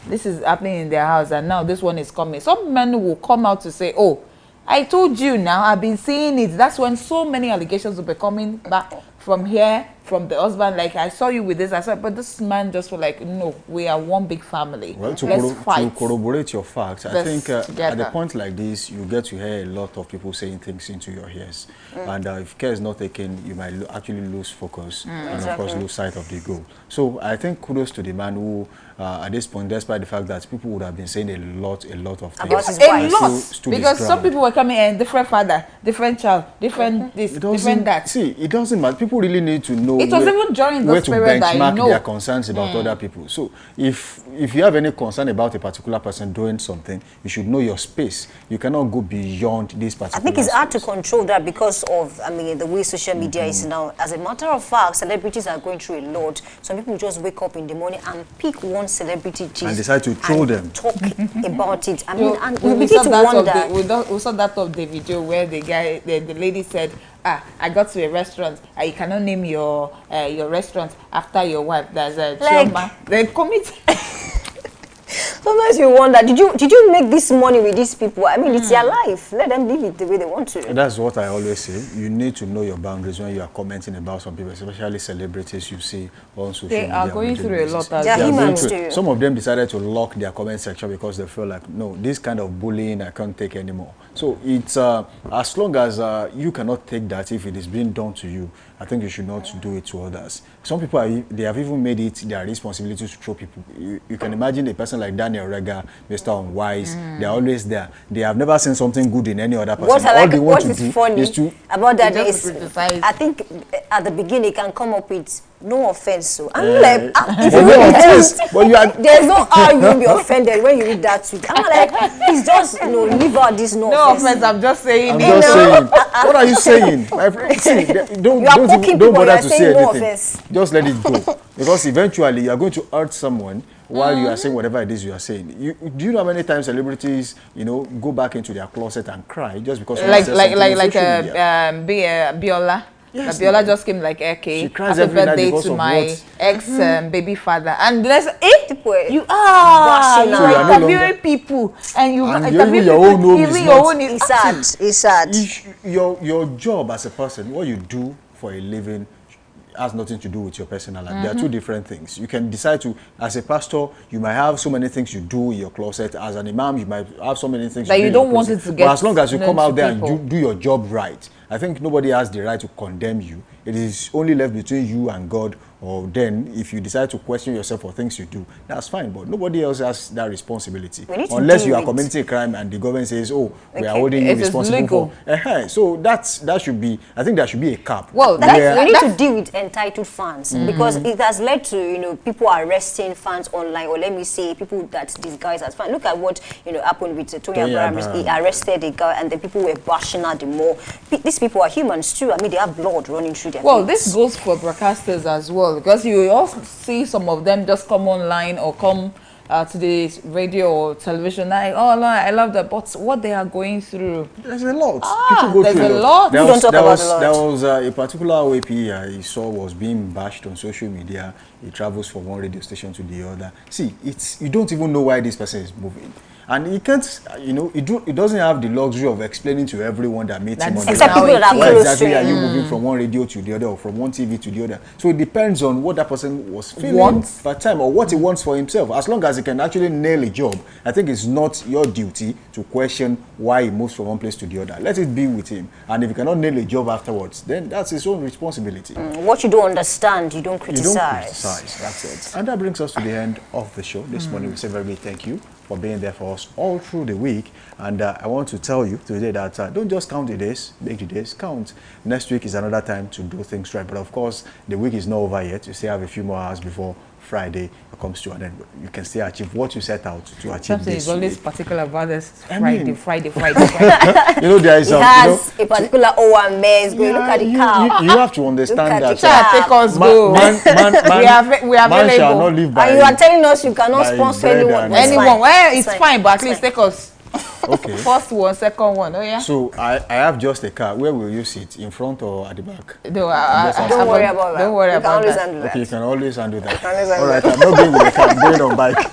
this is happening in their house and now this one is coming. Some men will come out to say, oh, I told you now, I've been seeing it. That's when so many allegations will be coming back from here, from the husband, like, I saw you with this. I said, but this man just was like, no, we are one big family. Well, Let's fight. to corroborate your facts, I Let's think at together. a point like this, you get to hear a lot of people saying things into your ears. And if care is not taken, you might actually lose focus and, of course, lose sight of the goal. So I think kudos to the man who, at this point, despite the fact that people would have been saying a lot of things. About his A wife. lot, because some people were coming in, different father, different child, different this, different that. See, it doesn't matter. People really need to know It was even during where this to period that I benchmark know. their concerns about other people. So if you have any concern about a particular person doing something, you should know your space. You cannot go beyond this particular I think it's hard to space. control that because of, I mean, the way social media is now. As a matter of fact, celebrities are going through a lot. Some people just wake up in the morning and pick one celebrity gist And decide to troll them. Talk about it. I mean, and we we saw begin to that of wonder. we saw that of the video where the guy, the lady said, I got to a restaurant. You cannot name your restaurant after your wife. There's a Like- Chioma. They commit. Sometimes you wonder, did you make this money with these people? I mean, it's their life. Let them live it the way they want to. That's what I always say. You need to know your boundaries when you are commenting about some people, especially celebrities you see on social media. They are going on a daily through a basis. lot as They are They are going humans through- too. Some of them decided to lock their comment section because they feel like, no, this kind of bullying I can't take anymore. So it's as long as you cannot take that, if it is being done to you, I think you should not do it to others. Some people, they have even made it their responsibility to throw people. You can imagine a person like Daniel Rega, Mr. Unwise, they are always there. They have never seen something good in any other person. What I All like, they want what to is do funny is to about that They is, just criticize. I think at the beginning it can come up with no offense. So I'm Eh. like, if But you no read offense, it, but you are- there's no how you will be offended when you read that tweet. I'm like, it's just leave out this no offense. I'm just saying. I'm it. just saying. What are you saying? My friend, see, don't You are poking don't people, bother you are to saying say no anything. offense. Just let it go. Because eventually you are going to hurt someone while you are saying whatever it is you are saying. Do you know how many times celebrities, go back into their closet and cry just because someone says something on social media? Biola. Yes, Biola ma'am. just came like, okay, She cries happy every night birthday because to of my what? ex baby father, and there's People were you bashing you her. are You are no interviewing longer- people, and you And interview even your people, own home is even not- your own is It's sad. It's sad. Your job as a person, what you do for a living, has nothing to do with your personal life. They are two different things. You can decide to, as a pastor, you might have so many things you do in your closet. As an imam, you might have so many things That you you do in don't your want closet. it to get But as long as you known come to out there people. and do your job right, I think nobody has the right to condemn you. It is only left between you and God, or then if you decide to question yourself for things you do, that's fine, but nobody else has that responsibility. We need to Unless deal you are with- committing a crime and the government says, oh, we are Okay. holding you It is responsible legal. for. So that should be, I think there should be a cap. Well, where- We need to deal with entitled fans because it has led to people arresting fans online, or let me say people that disguise as fans. Look at what happened with Tony Tony Abraham. Abraham. He arrested a guy, and then people were bashing her the more. These people are humans too. I mean, they have blood running through their Well, feet. this goes for broadcasters as well, because you also see some of them just come online or come to the radio or television. Like, oh, no, I love that. But what they are going through, there's a lot. People go there's through a lot. There We was, don't talk there about was, a lot. there was a particular OAP I saw was being bashed on social media. He travels from one radio station to the other. See, you don't even know why this person is moving. And he can't, you know, he doesn't have the luxury of explaining to everyone that meets him on the Except people that are why close exactly to are you him. moving from one radio to the other or from one TV to the other. So it depends on what that person was feeling per time or what he wants for himself. As long as he can actually nail a job, I think it's not your duty to question why he moves from one place to the other. Let it be with him. And if he cannot nail a job afterwards, then that's his own responsibility. What you don't understand, you don't criticize. You don't criticize, that's it. And that brings us to the end of the show. This morning we say very big thank you for being there for us all through the week. And I want to tell you today that don't just count the days, make the days count. Next week is another time to do things right. But of course, the week is not over yet. You still have a few more hours before Friday comes to an end. You can still achieve what you set out to achieve something this is always week. particular about this Friday. Friday. You know, there is It has a particular O&M. Look at the cow. You have to understand that. Take us go. We are man shall available. not live by And you are telling us you cannot sponsor bread anyone. and- Anyone, well, it's fine, but at least take us. Okay. First one, second one. Oh yeah. So I have just a car. Where will you sit? In front or at the back? No, Don't worry about that. Don't worry You can about always that. handle that. Okay, you can always handle that. always handle All right, I'm not going with the car. I'm going on bike.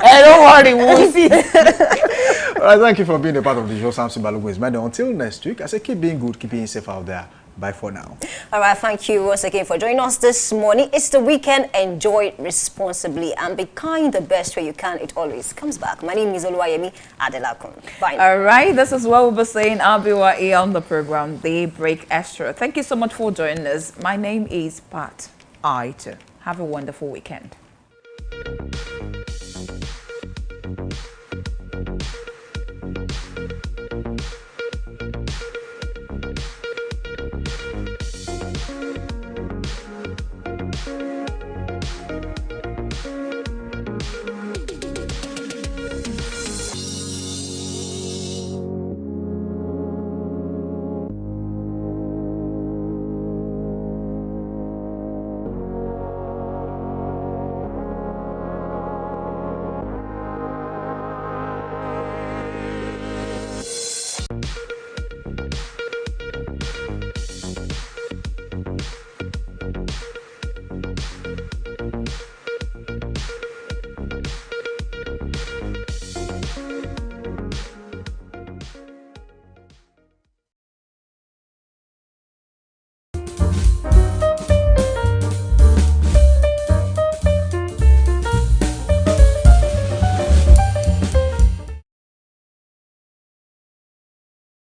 Hey, don't worry, we'll see. All right, thank you for being a part of the show. Samson Balogun is mine. Until next week, I say keep being good, keep being safe out there. Bye for now. All right, thank you once again for joining us this morning. It's the weekend. Enjoy it responsibly and be kind the best way you can. It always comes back. My name is Oluwayemi Adelakun. Bye now. All right, this is what we'll be saying. I'll be on the program Daybreak Extra. Thank you so much for joining us. My name is Pat Aito. Have a wonderful weekend.